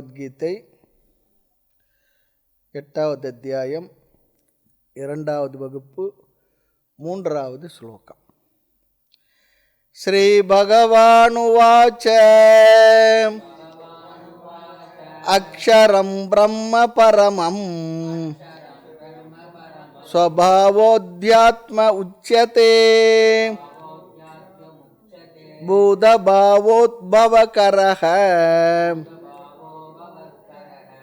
பகவத்கீதை 8வது அத்தியாயம் 2வது வகுப்பு 3வது ஸ்லோகம். ஸ்ரீ பகவானுவாச்ச அக்ஷரம் பிரம்ம பரமம் ஸ்வபாவோத்யாத்ம உச்யதே பூதபாவோத்பவகரஹ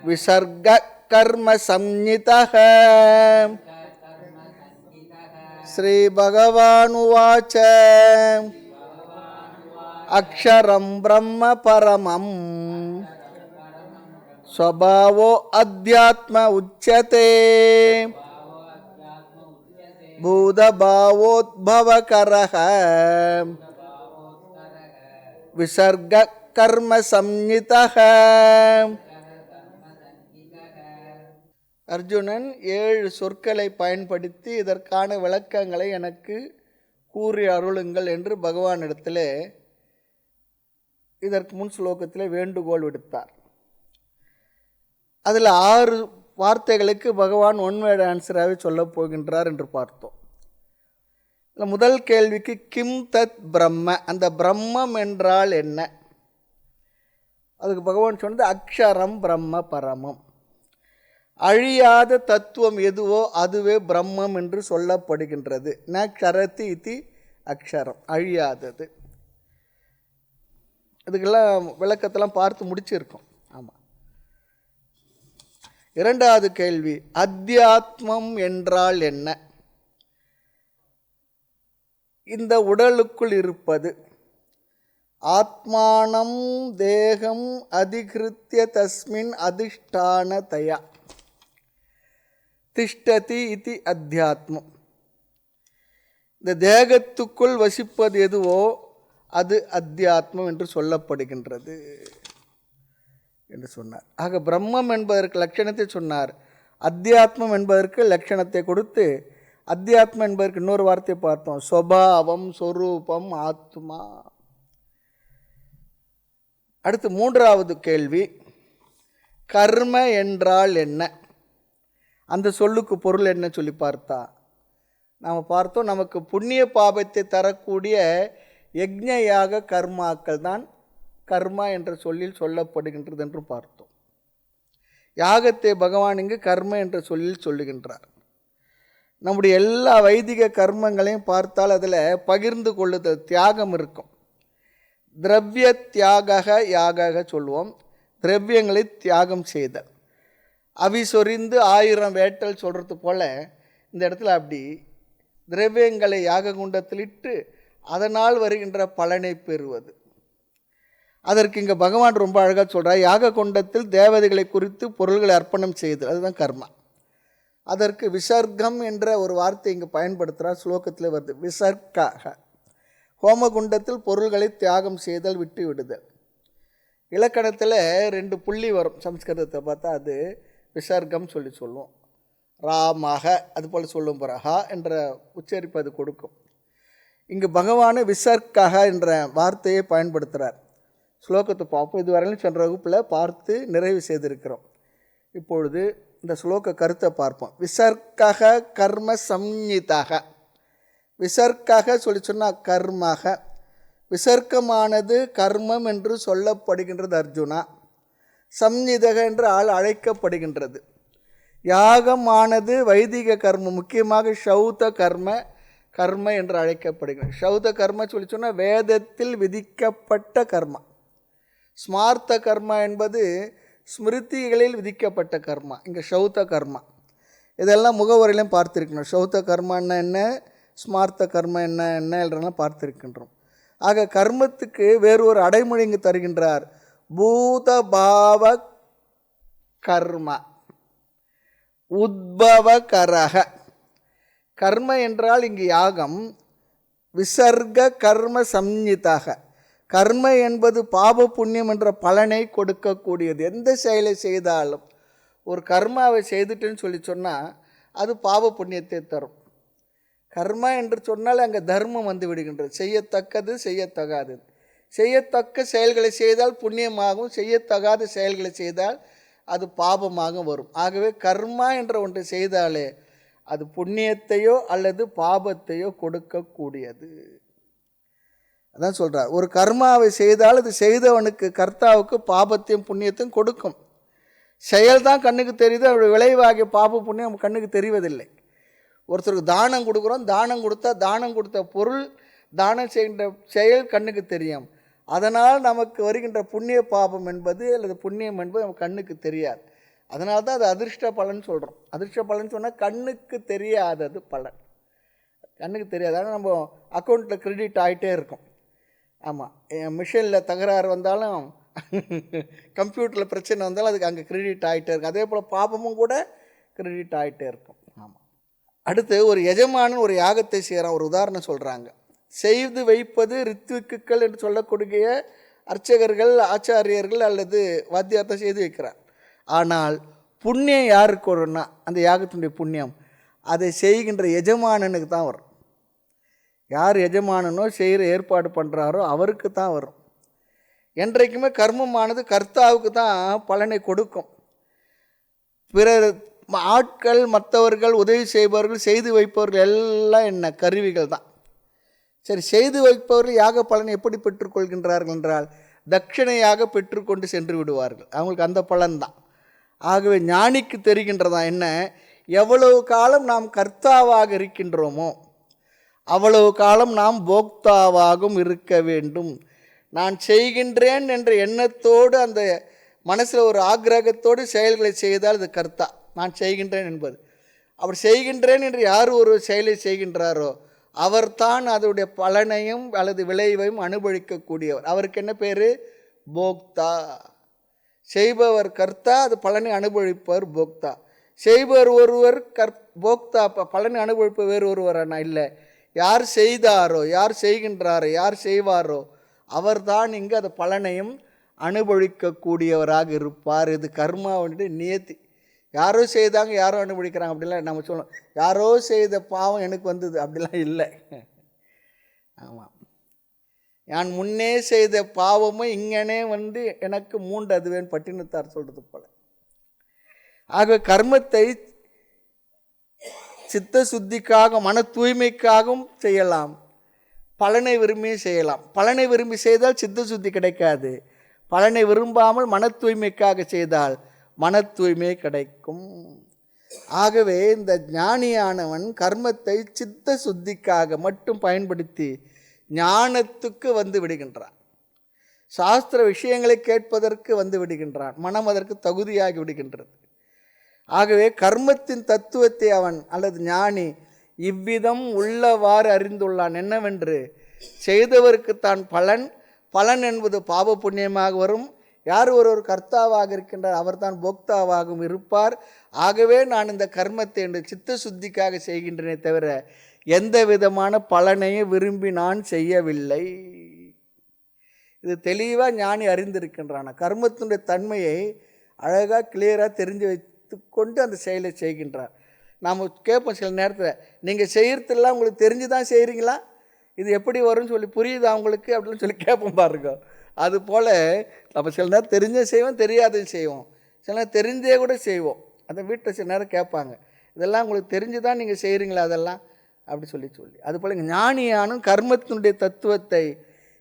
விசர்க கர்ம சம்நிதஹ. ஸ்ரீ பகவானுவாச்ச அக்ஷரம் பிரம்ம பரமம் ஸ்வபாவோ அத்யாத்ம உச்யதே பூதபாவோத்பவகரஹ விசர்க கர்ம சம்நிதஹ. அர்ஜுனன் 7 சொற்களை பயன்படுத்தி இதற்கான விளக்கங்களை எனக்கு கூறி அருளுங்கள் என்று பகவானிடத்தில் இதற்கு முன் ஸ்லோகத்தில் வேண்டுகோள் விடுத்தார். அதில் 6 வார்த்தைகளுக்கு பகவான் ஒன் வேர்ட் ஆன்சராகவே சொல்லப் போகின்றார் என்று பார்த்தோம். முதல் கேள்விக்கு கிம் தத் பிரம்ம, அந்த பிரம்மம் என்றால் என்ன? அதுக்கு பகவான் சொன்னது அக்ஷரம் பிரம்ம பரமம். அழியாத தத்துவம் எதுவோ அதுவே பிரம்மம் என்று சொல்லப்படுகின்றது. ந க்ஷரதி இதி அக்ஷரம், அழியாதது. இதுக்கெல்லாம் விளக்கத்தெல்லாம் பார்த்து முடிச்சிருக்கோம். ஆமாம். 2வது கேள்வி அத்தியாத்மம் என்றால் என்ன? இந்த உடலுக்குள் இருப்பது. ஆத்மானம் தேகம் அதிகிருத்திய தஸ்மின் அதிஷ்டானதயா திஷ்டதி இதி அத்தியாத்மம். இந்த தேகத்துக்குள் வசிப்பது எதுவோ அது அத்தியாத்மம் என்று சொல்லப்படுகின்றது என்று சொன்னார். ஆக பிரம்மம் என்பதற்கு லட்சணத்தை சொன்னார், அத்தியாத்மம் என்பதற்கு லட்சணத்தை கொடுத்து அத்தியாத்மம் என்பதற்கு இன்னொரு வார்த்தை பார்த்தோம், ஸ்வபாவம் சொரூபம் ஆத்மா. அடுத்து 3வது கேள்வி கர்ம என்றால் என்ன? அந்த சொல்லுக்கு பொருள் என்ன சொல்லி பார்த்தா நாம் பார்த்தோம், நமக்கு புண்ணிய பாபத்தை தரக்கூடிய யக்ஞயாக கர்மாக்கள் தான் கர்மா என்ற சொல்லில் சொல்லப்படுகின்றது என்று பார்த்தோம். யாகத்தை பகவான் இங்கு கர்ம என்ற சொல்லில் சொல்லுகின்றார். நம்முடைய எல்லா வைதிக கர்மங்களையும் பார்த்தால் அதில் பகிர்ந்து கொள்ளுதல், தியாகம் இருக்கும். திரவிய தியாக யாக சொல்லுவோம், திரவியங்களை தியாகம் செய்தல். அவிசொரிந்து 1000 வேட்டல் சொல்கிறது போல் இந்த இடத்துல அப்படி திரவியங்களை யாக குண்டத்தில் இட்டு அதனால் வருகின்ற பலனை பெறுவது. அதற்கு இங்கே பகவான் ரொம்ப அழகாக சொல்கிறார், யாக குண்டத்தில் தேவதைகளை குறித்து பொருள்களை அர்ப்பணம் செய்தல், அதுதான் கர்மா. அதற்கு விசர்க்கம் என்ற ஒரு வார்த்தை இங்கு பயன்படுத்துகிறார், ஸ்லோகத்தில் வருது. விசர்க்காக ஹோமகுண்டத்தில் பொருள்களை தியாகம் செய்தல், விட்டு விடுதல். இலக்கணத்தில் 2 புள்ளி வரும், சம்ஸ்கிருதத்தை பார்த்தா அது விசர்க்கம் சொல்லி சொல்லுவோம். ராமாக அதுபோல் சொல்லும் பரஹா என்ற உச்சரிப்பு அது கொடுக்கும். இங்கு பகவான் விசர்க்காக என்ற வார்த்தையை பயன்படுத்துகிறார். ஸ்லோகத்தை பார்ப்போம். இதுவரையிலும் சென்ற வகுப்பில் பார்த்து நிறைவு செய்திருக்கிறோம். இப்பொழுது இந்த ஸ்லோக கருத்தை பார்ப்போம். விசர்க்காக கர்ம சம்நிதாக. விசர்க்காக சொல்லி சொன்னால் கர்மாக, விசர்க்கமானது கர்மம் என்று சொல்லப்படுகின்றது அர்ஜுனா. சம்நிதக என்று அழைக்கப்படுகின்றது. யாகமானது வைதிக கர்மம், முக்கியமாக சௌத கர்ம என்று அழைக்கப்படுகிறது. சௌத கர்ம சொல்லி சொன்னால் வேதத்தில் விதிக்கப்பட்ட கர்மா. ஸ்மார்த்த கர்மா என்பது ஸ்மிருதிகளில் விதிக்கப்பட்ட கர்மா. இங்கே சௌத கர்மா இதெல்லாம் முகவரிலையும் பார்த்துருக்கணும். சௌத கர்மான்னா என்ன, ஸ்மார்த்த கர்மா என்ன என்றெல்லாம் பார்த்துருக்கின்றோம். ஆக கர்மத்துக்கு வேறு ஒரு அடைமொழி இங்கு தருகின்றார், பூதபாவ கர்ம உத்பவகரஹ. கர்ம என்றால் இங்கு யாகம், விசர்க கர்ம சம்நிதாக. கர்ம என்பது பாப புண்ணியம் என்ற பலனை கொடுக்கக்கூடியது. எந்த செயலை செய்தாலும் ஒரு கர்மாவை செய்துட்டுன்னு சொல்லி சொன்னால் அது பாப புண்ணியத்தை தரும். கர்மா என்று சொன்னால் அங்கே தர்மம் வந்து விடுகின்றது, செய்யத்தக்கது செய்யத்தகாதது. செய்யத்தக்க செயல்களை செய்தால் புண்ணியமாகவும், செய்யத்தகாத செயல்களை செய்தால் அது பாபமாக வரும். ஆகவே கர்மா என்ற ஒன்றை செய்தாலே அது புண்ணியத்தையோ அல்லது பாபத்தையோ கொடுக்கக்கூடியது. அதான் சொல்கிறார், ஒரு கர்மாவை செய்தால் அது செய்தவனுக்கு கர்த்தாவுக்கு பாபத்தையும் புண்ணியத்தையும் கொடுக்கும். செயல் தான் கண்ணுக்கு தெரியுது, அவருடைய விளைவாகிய பாப புண்ணியம் நம்ம கண்ணுக்கு தெரிவதில்லை. ஒருத்தருக்கு தானம் கொடுக்குறோம், தானம் கொடுத்தா தானம் கொடுத்த பொருள், தானம் செய்கின்ற செயல் கண்ணுக்கு தெரியும். அதனால் நமக்கு வருகின்ற புண்ணிய பாபம் என்பது அல்லது புண்ணியம் என்பது நம்ம கண்ணுக்கு தெரியாது. அதனால தான் அது அதிர்ஷ்ட பலன் சொல்கிறோம். அதிர்ஷ்ட பலன் சொன்னால் கண்ணுக்கு தெரியாதது பலன், கண்ணுக்கு தெரியாது. ஆனால் நம்ம அக்கௌண்ட்டில் கிரெடிட் ஆகிட்டே இருக்கும். ஆமாம், மிஷினில் தகராறு வந்தாலும் கம்ப்யூட்டரில் பிரச்சனை வந்தாலும் அதுக்கு அங்கே கிரெடிட் ஆகிட்டே இருக்கும். அதே போல் பாபமும் கூட கிரெடிட் ஆகிட்டே இருக்கும். ஆமாம். அடுத்து ஒரு எஜமானன் ஒரு யாகத்தை செய்கிறான். ஒரு உதாரணம் சொல்கிறாங்க. செய்து வைப்பது ரித்விக்குகள் என்று சொல்லக்கூடிய அர்ச்சகர்கள், ஆச்சாரியர்கள் அல்லது வாத்தியார்த்தை செய்து வைக்கிறார். ஆனால் புண்ணியம் யாருக்கு வரும்னா, அந்த யாகத்தினுடைய புண்ணியம் அதை செய்கின்ற எஜமானனுக்கு தான் வரும். யார் எஜமானனோ செய்கிற ஏற்பாடு பண்ணுறாரோ அவருக்கு தான் வரும். என்றைக்குமே கர்மமானது கர்த்தாவுக்கு தான் பலனை கொடுக்கும். பிறர் ஆட்கள், மற்றவர்கள், உதவி செய்பவர்கள், செய்து வைப்பவர்கள் எல்லாம் என்ன கருவிகள் தான். சரி, செய்து வைப்பவர்கள் யாக பலனை எப்படி பெற்றுக்கொள்கின்றார்கள் என்றால் தட்சிணையாக பெற்றுக்கொண்டு சென்று விடுவார்கள். அவங்களுக்கு அந்த பலன்தான். ஆகவே ஞானிக்கு தெரிகின்றதா என்ன, எவ்வளவு காலம் நாம் கர்த்தாவாக இருக்கின்றோமோ அவ்வளவு காலம் நாம் போக்தாவாகவும் இருக்க வேண்டும். நான் செய்கின்றேன் என்ற எண்ணத்தோடு, அந்த மனசில் ஒரு ஆக்கிரகத்தோடு செயல்களை செய்தால் அது கர்த்தா. நான் செய்கின்றேன் என்பது. அவர் செய்கின்றேன் என்று யார் ஒரு செயலை செய்கின்றாரோ அவர்தான் அதனுடைய பலனையும் அல்லது விளைவையும் அனுபவிக்கக்கூடியவர். அவருக்கு என்ன பேர்? போக்தா. செய்பவர் கர்த்தா, அது பலனை அனுபவிப்பவர் போக்தா. செய்பவர் ஒருவர், போக்தா பலனை அனுபவிப்பவர் வேறு ஒருவரானா? இல்லை. யார் செய்தாரோ, யார் செய்கின்றாரோ, யார் செய்வாரோ அவர்தான் இங்கு அந்த பலனையும் அனுபவிக்கக்கூடியவராக இருப்பார். இது கர்மாவுடைய நியதி. யாரோ செய்தாங்க, யாரோ அனுபவிக்கிறாங்க அப்படிலாம் நம்ம சொல்லணும். யாரோ செய்த பாவம் எனக்கு வந்தது அப்படிலாம் இல்லை. ஆமாம், நான் முன்னே செய்த பாவமும் இங்கனே வந்து எனக்கு மூண்டு அதுவேன் பட்டினத்தார் சொல்கிறது போல. ஆக கர்மத்தை சித்த சுத்திக்காக, மன தூய்மைக்காகவும் செய்யலாம், பலனை விரும்பி செய்யலாம். பலனை விரும்பி செய்தால் சித்த சுத்தி கிடைக்காது. பலனை விரும்பாமல் மன தூய்மைக்காக செய்தால் மன தூய்மை கிடைக்கும். ஆகவே இந்த ஞானியானவன் கர்மத்தை சித்த சுத்திக்காக மட்டும் பயன்படுத்தி ஞானத்துக்கு வந்து விடுகின்றான். சாஸ்திர விஷயங்களை கேட்பதற்கு வந்து விடுகின்றான். மனம் அதற்கு தகுதியாகி விடுகின்றது. ஆகவே கர்மத்தின் தத்துவத்தை அவன் அல்லது ஞானி இவ்விதம் உள்ளவாறு அறிந்துள்ளான். என்னவென்று, செய்தவருக்குத்தான் பலன். பலன் என்பது பாவ புண்ணியமாக வரும். யார் ஒரு கர்த்தாவாக இருக்கின்றார் அவர் தான் போக்தாவாகவும் இருப்பார். ஆகவே நான் இந்த கர்மத்தை என்று சித்த சுத்திக்காக செய்கின்றனே தவிர எந்த விதமான பலனையும் விரும்பி நான் செய்யவில்லை. இது தெளிவாக ஞானி அறிந்திருக்கின்றான். கர்மத்தினுடைய தன்மையை அழகாக கிளியராக தெரிஞ்சு வைத்து கொண்டு அந்த செயலை செய்கின்றார். நாம் கேட்போம் சில நேரத்தில், நீங்கள் செய்கிறதெல்லாம் உங்களுக்கு தெரிஞ்சு தான் செய்கிறீங்களா, இது எப்படி வரும்னு சொல்லி புரியுதா உங்களுக்கு அப்படின்னு சொல்லி கேட்போம் பாருங்க. அதுபோல் நம்ம சில நேரம் தெரிஞ்சே செய்வோம், தெரியாதையும் செய்வோம். சில நேரம் தெரிஞ்சே கூட செய்வோம். அந்த வீட்டில் சில நேரம் கேட்பாங்க, இதெல்லாம் உங்களுக்கு தெரிஞ்சு தான் நீங்கள் செய்கிறீங்களா அதெல்லாம் அப்படி சொல்லி அதுபோல் ஞானியானும் கர்மத்தினுடைய தத்துவத்தை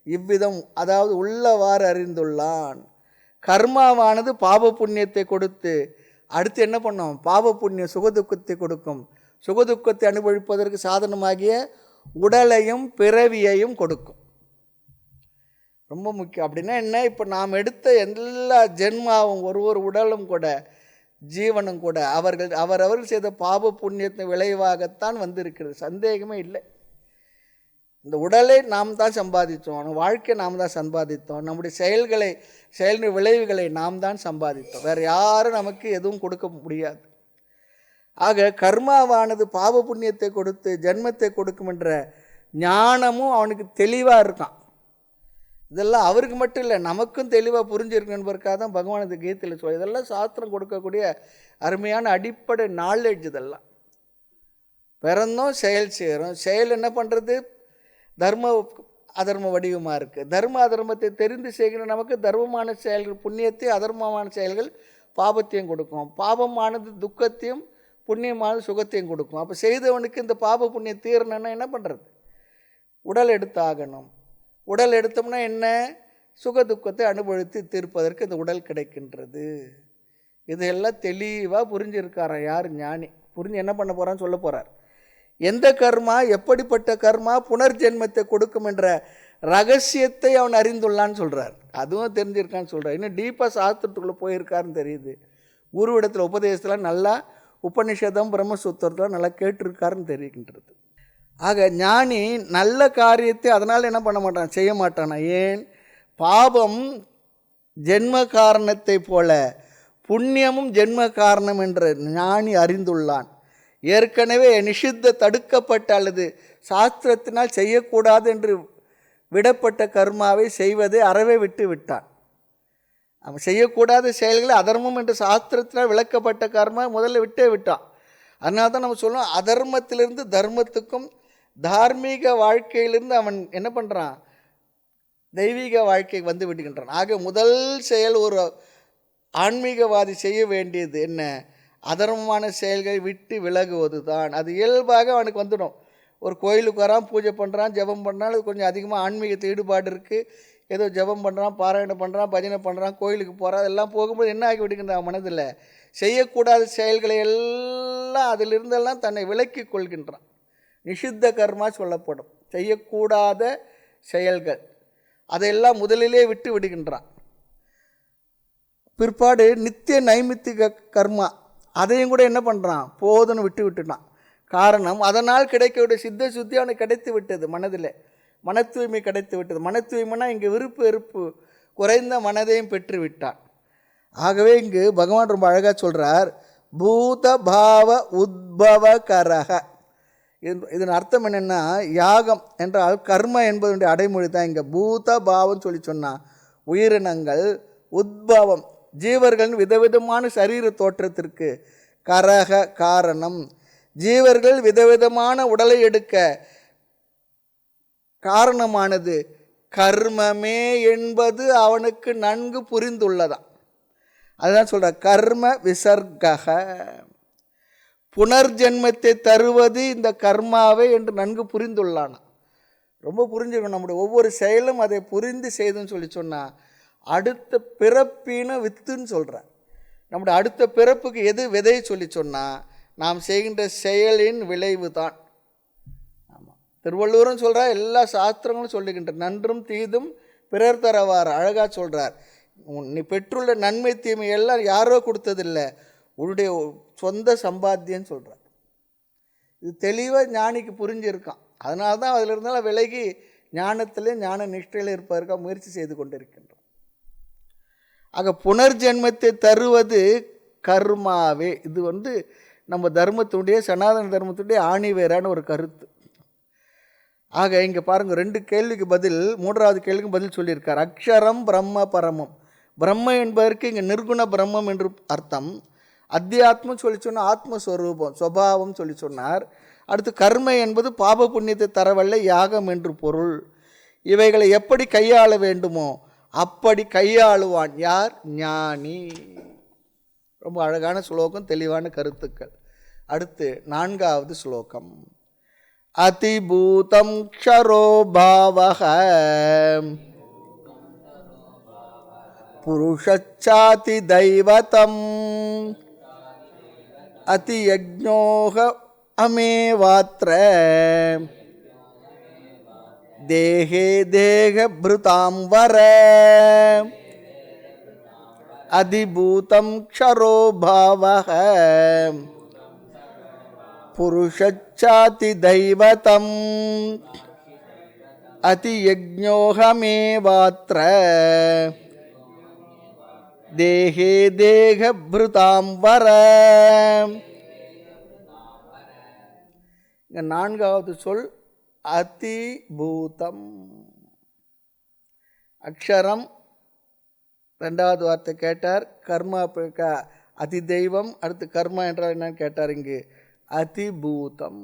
இவ்விதம், அதாவது உள்ளவாறு அறிந்துள்ளான். கர்மாவானது பாப புண்ணியத்தை கொடுத்து அடுத்து என்ன பண்ணோம், பாப புண்ணியம் சுகதுக்கத்தை கொடுக்கும். சுகதுக்கத்தை அனுபவிப்பதற்கு சாதனமாகிய உடலையும் பிறவியையும் கொடுக்கும். ரொம்ப முக்கியம். அப்படின்னா என்ன, இப்போ நாம் எடுத்த எல்லா ஜென்மாவும், ஒரு உடலும் கூட, ஜீவனும் கூட அவரவர்கள் செய்த பாப புண்ணியத்தின் விளைவாகத்தான் வந்திருக்கிறது, சந்தேகமே இல்லை. இந்த உடலை நாம் தான் சம்பாதித்தோம், வாழ்க்கையை நாம் தான் சம்பாதித்தோம், நம்முடைய செயலின் விளைவுகளை நாம் தான் சம்பாதித்தோம். வேறு யாரும் நமக்கு எதுவும் கொடுக்க முடியாது. ஆக கர்மாவானது பாவ புண்ணியத்தை கொடுத்து ஜென்மத்தை கொடுக்கும் என்ற ஞானமும் அவனுக்கு தெளிவாக இருக்கான். இதெல்லாம் அவருக்கு மட்டும் இல்லை, நமக்கும் தெளிவாக புரிஞ்சிருக்கு என்பதற்காக தான் பகவான் இந்த கீதையில் சொல்ல. இதெல்லாம் சாஸ்திரம் கொடுக்கக்கூடிய அருமையான அடிப்படை நாலேஜ். இதெல்லாம் பிறந்தோம், செயல் செய்கிறோம். செயல் என்ன பண்ணுறது, தர்ம அதர்ம வடிவமாக இருக்குது. தர்ம அதர்மத்தை தெரிந்து செய்கிற நமக்கு தர்மமான செயல்கள் புண்ணியத்தை, அதர்மமான செயல்கள் பாபத்தையும் கொடுக்கும். பாபமானது துக்கத்தையும், புண்ணியமானது சுகத்தையும் கொடுக்கும். அப்போ செய்தவனுக்கு இந்த பாப புண்ணியம் தீரணும்னா என்ன பண்ணுறது? உடல் எடுத்தாகணும். உடல் எடுத்தோம்னா என்ன? சுக துக்கத்தை அனுபவித்து தீர்ப்பதற்கு இந்த உடல் கிடைக்கின்றது. இதெல்லாம் தெளிவாக புரிஞ்சிருக்காராம் யார்? ஞானி. புரிஞ்சு என்ன பண்ண போகிறான்னு சொல்ல போகிறார். எந்த கர்மா, எப்படிப்பட்ட கர்மா புனர்ஜென்மத்தை கொடுக்கும் என்ற ரகசியத்தை அவன் அறிந்துள்ளான்னு சொல்கிறார். அதுவும் தெரிஞ்சிருக்கான்னு சொல்கிறார். இன்னும் டீப்பாக சாஸ்திரத்துக்குள்ளே போயிருக்காருன்னு தெரியுது. குருவிடத்தில் உபதேசத்தில் நல்லா உபநிஷதம் பிரம்மசூத்திரத்தில் நல்லா கேட்டிருக்காருன்னு தெரிகின்றது. ஆக ஞானி நல்ல காரியத்தை அதனால் என்ன பண்ண மாட்டான்? செய்ய மாட்டானா? ஏன்? பாபம் ஜென்ம காரணத்தை போல புண்ணியமும் ஜென்ம காரணம் என்று ஞானி அறிந்துள்ளான். ஏற்கனவே நிஷித்த தடுக்கப்பட்ட அல்லது சாஸ்திரத்தினால் செய்யக்கூடாது என்று விடப்பட்ட கர்மாவை செய்வதை அறவே விட்டு விட்டான். அவன் செய்யக்கூடாத செயல்களை அதர்மம் என்று சாஸ்திரத்தினால் விளக்கப்பட்ட கர்மா முதல்ல விட்டே விட்டான். அதனால தான் நம்ம சொல்லுவோம், அதர்மத்திலிருந்து தர்மத்துக்கும் தார்மீக வாழ்க்கையிலிருந்து அவன் என்ன பண்ணுறான்? தெய்வீக வாழ்க்கை வந்து விடுகின்றான். ஆக முதல் செயல் ஒரு ஆன்மீகவாதி செய்ய வேண்டியது என்ன? அதர்மமான செயல்களை விட்டு விலகுவது தான். அது இயல்பாக அவனுக்கு வந்துடும். ஒரு கோயிலுக்கு வரான், பூஜை பண்ணுறான், ஜெபம் பண்ணுறான், அது கொஞ்சம் அதிகமாக ஆன்மீகத்தை ஈடுபாடு இருக்குது, ஏதோ ஜெபம் பண்ணுறான், பாராயணம் பண்ணுறான், பஜனை பண்ணுறான், கோயிலுக்கு போகிறான், அதெல்லாம் போகும்போது என்ன ஆகி விடுகின்றான்? மனதில் செய்யக்கூடாத செயல்களை எல்லாம் அதிலிருந்தெல்லாம் தன்னை விலக்கி கொள்கின்றான். நிஷித்த கர்மா சொல்லப்படும். செய்யக்கூடாத செயல்கள் அதையெல்லாம் முதலிலே விட்டு விடுகின்றான். பிற்பாடு நித்திய நைமித்திக கர்மா அதையும் கூட என்ன பண்ணுறான்? போதுன்னு விட்டு விட்டுட்டான். காரணம், அதனால் கிடைக்கக்கூடிய சித்த சுத்தி அவனுக்கு கிடைத்து விட்டது. மனதில் மன தூய்மை கிடைத்து விட்டது. மன தூய்மைனா இங்கே விருப்பு வெறுப்பு குறைந்த மனதையும் பெற்று விட்டான். ஆகவே இங்கு பகவான் ரொம்ப அழகாக சொல்கிறார், பூத பாவ உத்பவ கரக. இதன் அர்த்தம் என்னென்னா, யாகம் என்றால் கர்ம என்பதனுடைய அடைமொழி தான். இங்கே பூத பாவம் சொல்லி சொன்னால் உயிரினங்கள், உத்பவம் ஜீவர்களின் விதவிதமான சரீர தோற்றத்திற்கு, கரக காரணம். ஜீவர்கள் விதவிதமான உடலை எடுக்க காரணமானது கர்மமே என்பது அவனுக்கு நன்கு புரிந்துள்ளதான். அதுதான் சொல்ற கர்ம விசர்கக. புனர்ஜென்மத்தை தருவது இந்த கர்மாவை என்று நன்கு புரிந்துள்ளானா. ரொம்ப புரிஞ்சுக்கணும். நம்முடைய ஒவ்வொரு செயலும் அதை புரிந்து செய்துன்னு சொல்லி சொன்னால் அடுத்த பிறப்பின வித்துன்னு சொல்கிறார். நம்முடைய அடுத்த பிறப்புக்கு எது விதை சொல்லி சொன்னால் நாம் செய்கின்ற செயலின் விளைவு தான். ஆமாம், திருவள்ளுவரும் சொல்கிறார், எல்லா சாஸ்திரங்களும் சொல்லுகின்ற நன்றும் தீதும் பிறர் தரவார். அழகாக சொல்கிறார், நீ பெற்றுள்ள நன்மை தீமை எல்லாம் யாரோ கொடுத்ததில்லை, உன்னுடைய சொந்த சம்பாத்தியன்னு சொல்கிறார். இது தெளிவாக ஞானிக்கு புரிஞ்சிருக்கான். அதனால தான் அதில் இருந்தாலும் விலகி ஞானத்திலே ஞான நிஷ்டையில் இருப்பதற்காக முயற்சி செய்து கொண்டிருக்கின்றோம். ஆக புனர்ஜென்மத்தை தருவது கர்மாவே. இது நம்ம தர்மத்துடைய, சனாதன தர்மத்துடைய ஆணிவேரான ஒரு கருத்து. ஆக இங்கே பாருங்கள், 2 கேள்விக்கு பதில், 3வது கேள்விக்கு பதில் சொல்லியிருக்கார். அக்ஷரம் பிரம்ம பரமம். பிரம்ம என்பதற்கு இங்கே நிர்குண பிரம்மம் என்று அர்த்தம். அத்தியாத்மம் சொல்லி சொன்னால் ஆத்மஸ்வரூபம், சுபாவம் சொல்லி சொன்னார். அடுத்து கர்ம என்பது பாப புண்ணியத்தை தரவல்ல யாகம் என்று பொருள். இவைகளை எப்படி கையாள வேண்டுமோ அப்படி கையாளுவான். யார்? ஞானி. ரொம்ப அழகான ஸ்லோகம், தெளிவான கருத்துக்கள். அடுத்து 4வது ஸ்லோகம். அதிபூதம் க்ஷரோ பாவஹ புருஷச்சாதி தைவதம் அதியஜ்ஞோஹ அமேவாத்ர தேஹே தேகப்ருதாம்பர அதிபூதம் க்ஷரோ பாவஹ புருஷச்சாதி தைவதம் அதியஜ்ஞோஹமேவாத்ர தேஹே தேகப்ருதாம்பர. இங்கே 4வது சொல் அதிபூதம். அக்ஷரம் 2வது வார்த்தை கேட்டார். கர்மா அதி தெய்வம். அடுத்து கர்மா என்றால் என்னன்னு கேட்டார். இங்கு அதிபூதம்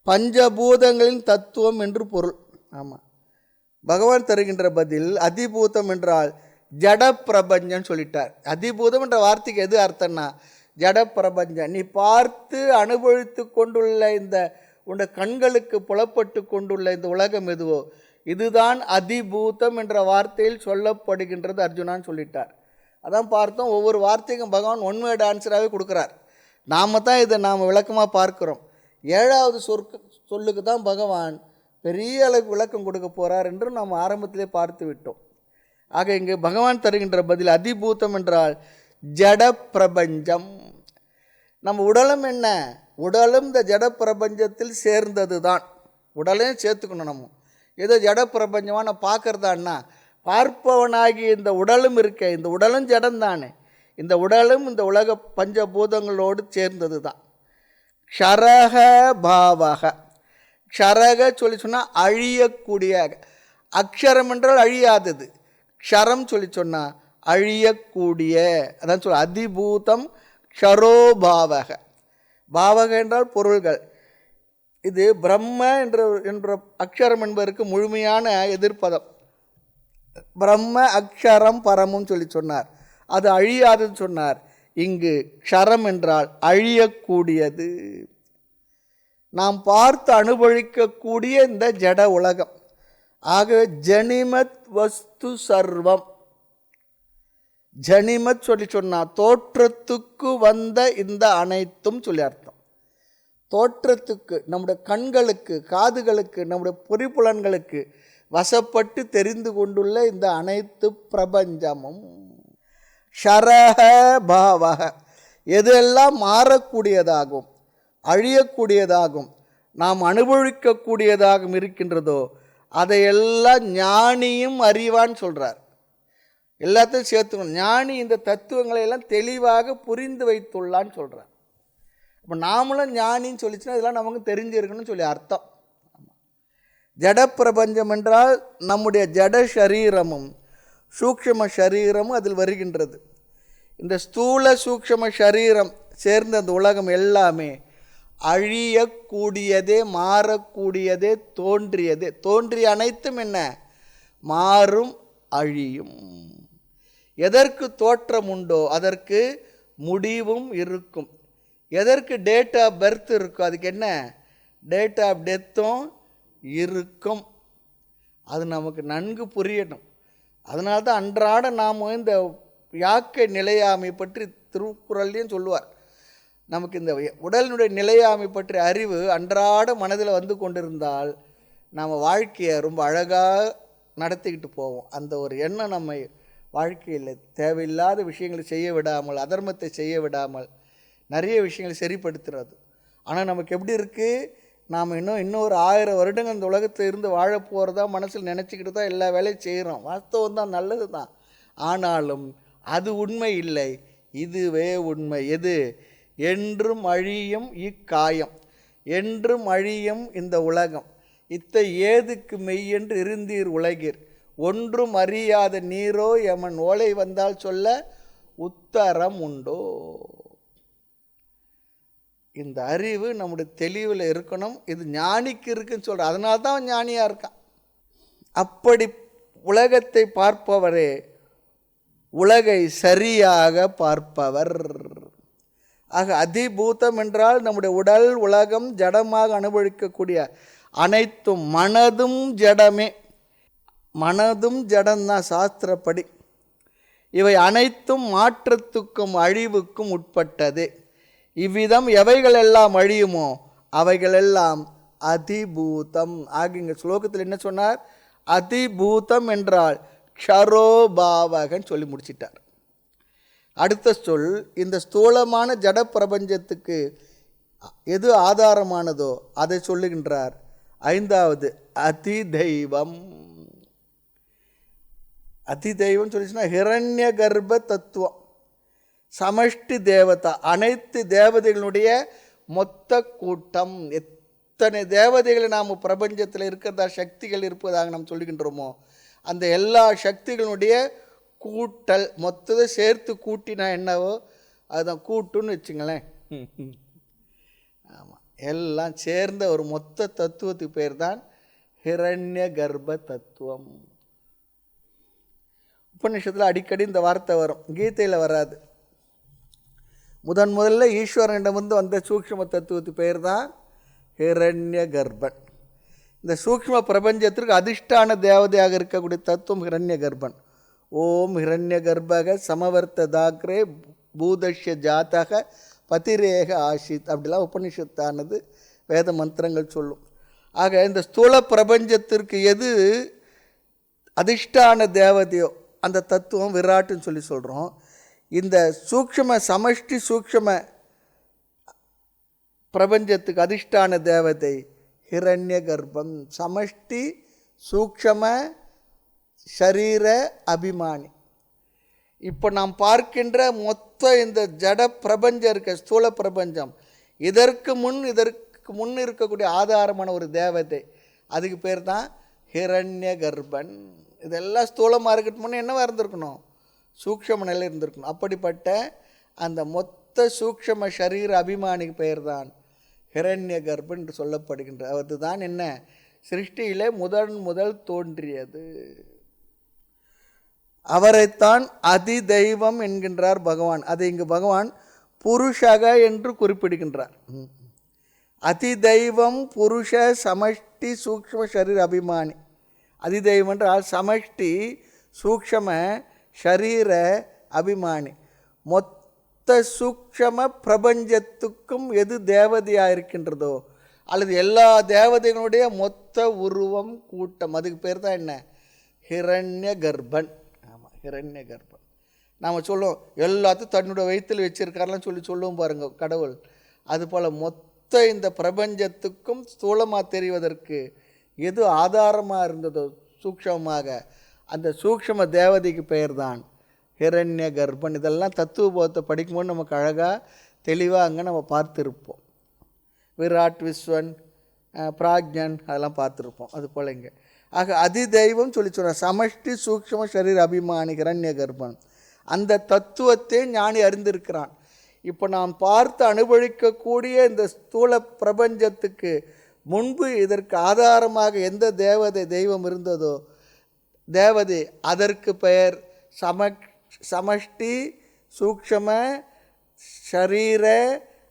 பஞ்சபூதங்களின் தத்துவம் என்று பொருள். ஆமாம், பகவான் தருகின்ற பதில் அதிபூதம் என்றால் ஜட பிரபஞ்சம் சொல்லிட்டார். அதிபூதம் என்ற வார்த்தைக்கு எது அர்த்தம்னா ஜட பிரபஞ்சம். நீ பார்த்து அனுபவித்து கொண்டுள்ள இந்த உன்னுடைய கண்களுக்கு புலப்பட்டு கொண்டுள்ள இந்த உலகம் எதுவோ இதுதான் அதிபூதம் என்ற வார்த்தையில் சொல்லப்படுகின்றது அர்ஜுனான்னு சொல்லிட்டார். அதான் பார்த்தோம், ஒவ்வொரு வார்த்தைக்கும் பகவான் ஒன் வேர்டு ஆன்சராகவே கொடுக்குறார். நாம் தான் இதை நாம் விளக்கமாக பார்க்குறோம். 7வது சொல்லுக்கு தான் பகவான் பெரிய அளவுக்கு விளக்கம் கொடுக்க போகிறார் என்று நாம் ஆரம்பத்திலே பார்த்து விட்டோம். ஆக இங்கே பகவான் தருகின்ற பதில் அதிபூதம் என்றால் ஜட பிரபஞ்சம். நம்ம உடலும் என்ன, உடலும் இந்த ஜட பிரபஞ்சத்தில் சேர்ந்தது தான். உடலையும் சேர்த்துக்கணும். நம்ம ஏதோ ஜட பிரபஞ்சமாக நான் பார்க்குறதான்னா பார்ப்பவனாகி இந்த உடலும் இருக்க, இந்த உடலும் ஜடம்தானே. இந்த உடலும் இந்த உலக பஞ்சபூதங்களோடு சேர்ந்தது தான். க்ஷரக பாவக, க்ஷரக சொல்லி சொன்னால் அழியக்கூடிய, அக்ஷரம் என்றால் அழியாதது, க்ஷரம் சொல்லி சொன்னால் அழியக்கூடிய. அதான் சொல்ல அதிபூதம் க்ஷரோபாவக. பாவக என்றால் பொருள்கள். இது பிரம்ம என்ற அக்ஷரம் என்பதற்கு முழுமையான எதிர்ப்பதம். பிரம்ம அக்ஷரம் பரமும் சொல்லி சொன்னார், அது அழியாதுன்னு சொன்னார். இங்கு க்ஷரம் என்றால் அழியக்கூடியது, நாம் பார்த்து அனுபவிக்கக்கூடிய இந்த ஜட உலகம். ஆகவே ஜனிமத் வஸ்து சர்வம், ஜனிமத் சொல்லி சொன்னால் தோற்றத்துக்கு வந்த இந்த அனைத்தும் சொல்லி அர்த்தம். தோற்றத்துக்கு, நம்முடைய கண்களுக்கு, காதுகளுக்கு, நம்முடைய பொறிப்புலன்களுக்கு வசப்பட்டு தெரிந்து கொண்டுள்ள இந்த அனைத்து பிரபஞ்சமும். ஷரஹ பாவக, எதெல்லாம் மாறக்கூடியதாகும், அழியக்கூடியதாகும், நாம் அனுபவிக்கக்கூடியதாகவும் இருக்கின்றதோ அதையெல்லாம் ஞானியும் அறிவான்னு சொல்கிறார். எல்லாத்தையும் சேர்த்துக்கணும். ஞானி இந்த தத்துவங்களை எல்லாம் தெளிவாக புரிந்து வைத்துள்ளான்னு சொல்கிறார். இப்போ நாமளும் ஞானின்னு சொல்லிச்சுன்னா இதெல்லாம் நமக்கு தெரிஞ்சிருக்கணும்னு சொல்லி அர்த்தம். ஜட பிரபஞ்சம் என்றால் நம்முடைய ஜட சரீரமும் சூக்ஷ்ம சரீரமும் அதில் வருகின்றது. இந்த ஸ்தூல சூக்ஷ்ம சரீரம் சேர்ந்த அந்த உலகம் எல்லாமே அழியக்கூடியதே, மாறக்கூடியதே, தோன்றியதே. தோன்றிய அனைத்தும் என்ன, மாறும் அழியும். எதற்கு தோற்றம் உண்டோ அதற்கு முடிவும் இருக்கும். எதற்கு டேட் ஆஃப் பர்த் இருக்கும் அதுக்கு என்ன டேட் ஆஃப் டெத்தும் இருக்கும். அது நமக்கு நன்கு புரியணும். அதனால தான் அன்றாட நாம் இந்த யாக்கை நிலையாமை பற்றி திருக்குறள்லையும் சொல்லுவார். நமக்கு இந்த உடலினுடைய நிலையாமை பற்றிய அறிவு அன்றாட மனதில் வந்து கொண்டிருந்தால் நாம் வாழ்க்கையை ரொம்ப அழகாக நடத்திக்கிட்டு போவோம். அந்த ஒரு எண்ணம் நம்ம வாழ்க்கையில் தேவையில்லாத விஷயங்களை செய்ய விடாமல், அதர்மத்தை செய்ய விடாமல் நிறைய விஷயங்களை சரிப்படுத்துறது. ஆனால் நமக்கு எப்படி இருக்குது, நாம் இன்னொரு 1000 வருடங்கள் இந்த உலகத்தில் இருந்து வாழ போகிறதா மனசில் நினச்சிக்கிட்டு தான் எல்லா வேலையும் செய்கிறோம். வாஸ்தவம் தான், நல்லது தான். ஆனாலும் அது உண்மை இல்லை, இதுவே உண்மை. எது? என்றும் அழியும் இக்காயம், என்றும் அழியும் இந்த உலகம். இத்தை ஏதுக்கு மெய்யென்று இருந்தீர் உலகீர், ஒன்றும் அறியாத நீரோ எமன் ஓலை வந்தால் சொல்ல உத்தரம் உண்டோ. இந்த அறிவு நம்முடைய தெளிவில் இருக்கணும். இது ஞானிக்கு இருக்குன்னு சொல்கிற, அதனால தான் அவன் ஞானியாக இருக்கான். அப்படி உலகத்தை பார்ப்பவரே உலகை சரியாக பார்ப்பவர். ஆக அதிபூதம் என்றால் நம்முடைய உடல், உலகம், ஜடமாக அனுபவிக்கக்கூடிய அனைத்தும். மனதும் ஜடமே, மனதும் ஜடம்தான் சாஸ்திரப்படி. இவை அனைத்தும் மாற்றத்துக்கும் அழிவுக்கும் உட்பட்டது. இவ்விதம் எவைகளெல்லாம் அழியுமோ அவைகளெல்லாம் அதிபூதம். ஆக இங்கே ஸ்லோகத்தில் என்ன சொன்னார்? அதிபூதம் என்றால் க்ஷரோபாவகன்னு சொல்லி முடிச்சிட்டார். அடுத்த சொல், இந்த ஸ்தூலமான ஜட பிரபஞ்சத்துக்கு எது ஆதாரமானதோ அதை சொல்லுகின்றார். 5வது அதிதெய்வம். அதிதெய்வம் சொல்லிச்சுன்னா ஹிரண்ய கர்ப்ப தத்துவம், சமஷ்டி தேவதா, அனைத்து தேவதைகளுடைய மொத்த கூட்டம். எத்தனை தேவதைகளை நாம் பிரபஞ்சத்தில் இருக்கிறதா, சக்திகள் இருப்பதாக நாம் சொல்லுகின்றோமோ அந்த எல்லா சக்திகளுடைய கூட்டல், மொத்தத்தை சேர்த்து கூட்டினா என்னவோ அதுதான் கூட்டுன்னு வச்சுங்களேன். ஆமாம், எல்லாம் சேர்ந்த ஒரு மொத்த தத்துவத்துக்கு பேர் தான் ஹிரண்ய கர்ப்ப தத்துவம். உபநிஷத்தில் அடிக்கடி இந்த வார்த்தை வரும், கீதையில் வராது. முதல்ல ஈஸ்வரனிடமிருந்து வந்த சூக்ஷ்ம தத்துவத்து பெயர் தான் ஹிரண்ய கர்ப்பன். இந்த சூக்ஷ்ம பிரபஞ்சத்திற்கு அதிஷ்டான தேவதையாக இருக்கக்கூடிய தத்துவம் ஹிரண்ய கர்ப்பன். ஓம் ஹிரண்ய கர்ப்பக சமவர்த்ததாக்ரே பூதஷ்ய ஜாத்தக பதிரேக ஆஷித் அப்படிலாம் உபனிஷத்தானது வேத மந்திரங்கள் சொல்லும். ஆக இந்த ஸ்தூல பிரபஞ்சத்திற்கு எது அதிஷ்டான தேவதையோ அந்த தத்துவம் விராட்டுன்னு சொல்லி சொல்கிறோம். இந்த சூக்ஷ்ம சமஷ்டி சூக்ஷ்ம பிரபஞ்சத்துக்கு அதிஷ்டான தேவதை ஹிரண்ய கர்ப்பம். சமஷ்டி சூக்ஷ்ம ஷரீர அபிமானி. இப்போ நாம் பார்க்கின்ற மொத்த இந்த ஜட பிரபஞ்சம் இருக்க ஸ்தூல பிரபஞ்சம், இதற்கு முன் இருக்கக்கூடிய ஆதாரமான ஒரு தேவதை, அதுக்கு பேர் தான் ஹிரண்ய கர்ப்பன். இதெல்லாம் ஸ்தூலமாக இருக்கிறது முன்னே என்னவாக இருந்திருக்கணும்? சூக்ஷ்ம நிலை இருந்திருக்கணும். அப்படிப்பட்ட அந்த மொத்த சூக்ஷ்ம ஷரீர அபிமானிக்கு பெயர் தான் ஹிரண்ய கர்ப்பன் என்று சொல்லப்படுகின்ற. அதுதான் என்ன, சிருஷ்டியிலே முதல் தோன்றியது. அவரைத்தான் அதி தெய்வம் என்கின்றார் பகவான். அதை இங்கு பகவான் புருஷக என்று குறிப்பிடுகின்றார். அதி தெய்வம் புருஷ சமஷ்டி சூக்ஷ்ம ஷரீர அபிமானி. அதிதெய்வம் என்றால் சமஷ்டி சூக்ஷ்ம ஷரீர அபிமானி. மொத்த சூக்ஷ்ம பிரபஞ்சத்துக்கும் எது தேவதையாக இருக்கின்றதோ அல்லது எல்லா தேவதைகளுடைய மொத்த உருவம் கூட்டம், அதுக்கு பேர் தான் என்ன, ஹிரண்ய கர்ப்பன். ஆமாம், ஹிரண்ய கர்ப்பன். நாம் சொல்லுவோம் எல்லாத்தையும் தன்னுடைய வயிற்றில் வச்சிருக்காரெலாம் சொல்லுவோம் பாருங்கள் கடவுள். அதுபோல் மொத்த இந்த பிரபஞ்சத்துக்கும் ஸ்தூலமாக தெரிவதற்கு எது ஆதாரமாக இருந்ததோ சூக்ஷ்மமாக, அந்த சூக்ஷ்ம தேவதைக்கு பெயர் தான் ஹிரண்ய கர்ப்பன். இதெல்லாம் தத்துவபோதத்தை படிக்கும்போது நமக்கு அழகாக தெளிவாக அங்கே நம்ம பார்த்துருப்போம். விராட், விஸ்வன், பிராக்ஞன் அதெல்லாம் பார்த்துருப்போம். அது போல் இங்கே ஆக அதிதெய்வம் சொல்லி சொல்கிறேன். சமஷ்டி சூக்ஷ்ம ஷரீர அபிமானி ஹிரண்ய கர்ப்பன். அந்த தத்துவத்தை ஞானி அறிந்திருக்கிறான். இப்போ நாம் பார்த்து அனுபவிக்கக்கூடிய இந்த ஸ்தூல பிரபஞ்சத்துக்கு முன்பு இதற்கு ஆதாரமாக எந்த தெய்வம் இருந்ததோ தேவதை, அதற்கு பெயர் சமஷ்டி சூக்ஷ்ம ஷரீர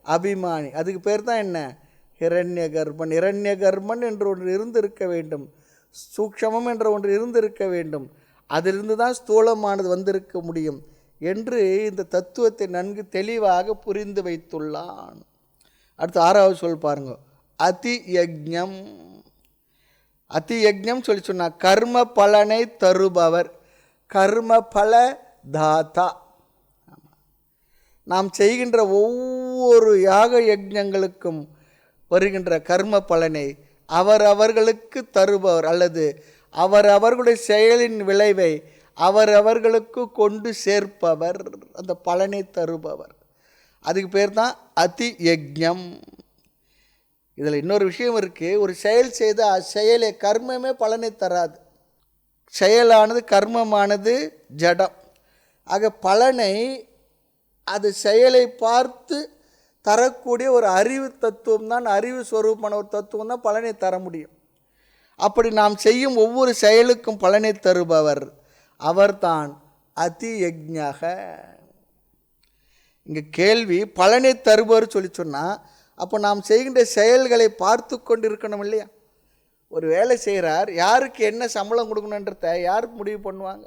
அபிமானி. அதுக்கு பேர் தான் என்ன, ஹிரண்ய கர்ப்பன். ஹிரண்ய கர்ப்பன் என்று ஒன்று இருந்திருக்க வேண்டும், சூக்ஷ்மம் என்ற ஒன்று இருந்திருக்க வேண்டும், அதிலிருந்து தான் ஸ்தூலமானது வந்திருக்க முடியும் என்று இந்த தத்துவத்தை நன்கு தெளிவாக புரிந்து வைத்துள்ளான். அடுத்து 6வது சொல் பாருங்க, அதி யஜ்ஞம். அதி யஜ்ஞம் சொல்லி சொன்னால் கர்ம பலனை தருபவர், கர்ம பல தாத்தா. நாம் செய்கின்ற ஒவ்வொரு யாக யஜ்ஞங்களுக்கும் வருகின்ற கர்ம பலனை அவர்களுக்கு தருபவர் அல்லது அவர்களுடைய செயலின் விளைவை அவர்களுக்கு கொண்டு சேர்ப்பவர், அந்த பலனை தருபவர். அதுக்கு பேர் தான் அதி யஜ்ஞம். இதில் இன்னொரு விஷயம் இருக்குது. ஒரு செயல் செய்தால் செயலை கர்மமே பலனை தராது. செயலானது கர்மமானது ஜடம். ஆக பலனை அது செயலை பார்த்து தரக்கூடிய ஒரு அறிவு தத்துவம் தான், அறிவு ஸ்வரூபமான ஒரு தத்துவம் தான் பலனை தர முடியும். அப்படி நாம் செய்யும் ஒவ்வொரு செயலுக்கும் பலனை தருபவர் அவர்தான் அதி யஜ்ஞக. இங்கே கேள்வி பலனை தருபவர் சொல்லி சொன்னால் அப்போ நாம் செய்கின்ற செயல்களை பார்த்து கொண்டு இருக்கணும் இல்லையா? ஒரு வேலை செய்கிறார், யாருக்கு என்ன சம்பளம் கொடுக்கணுன்றத யாருக்கு முடிவு பண்ணுவாங்க?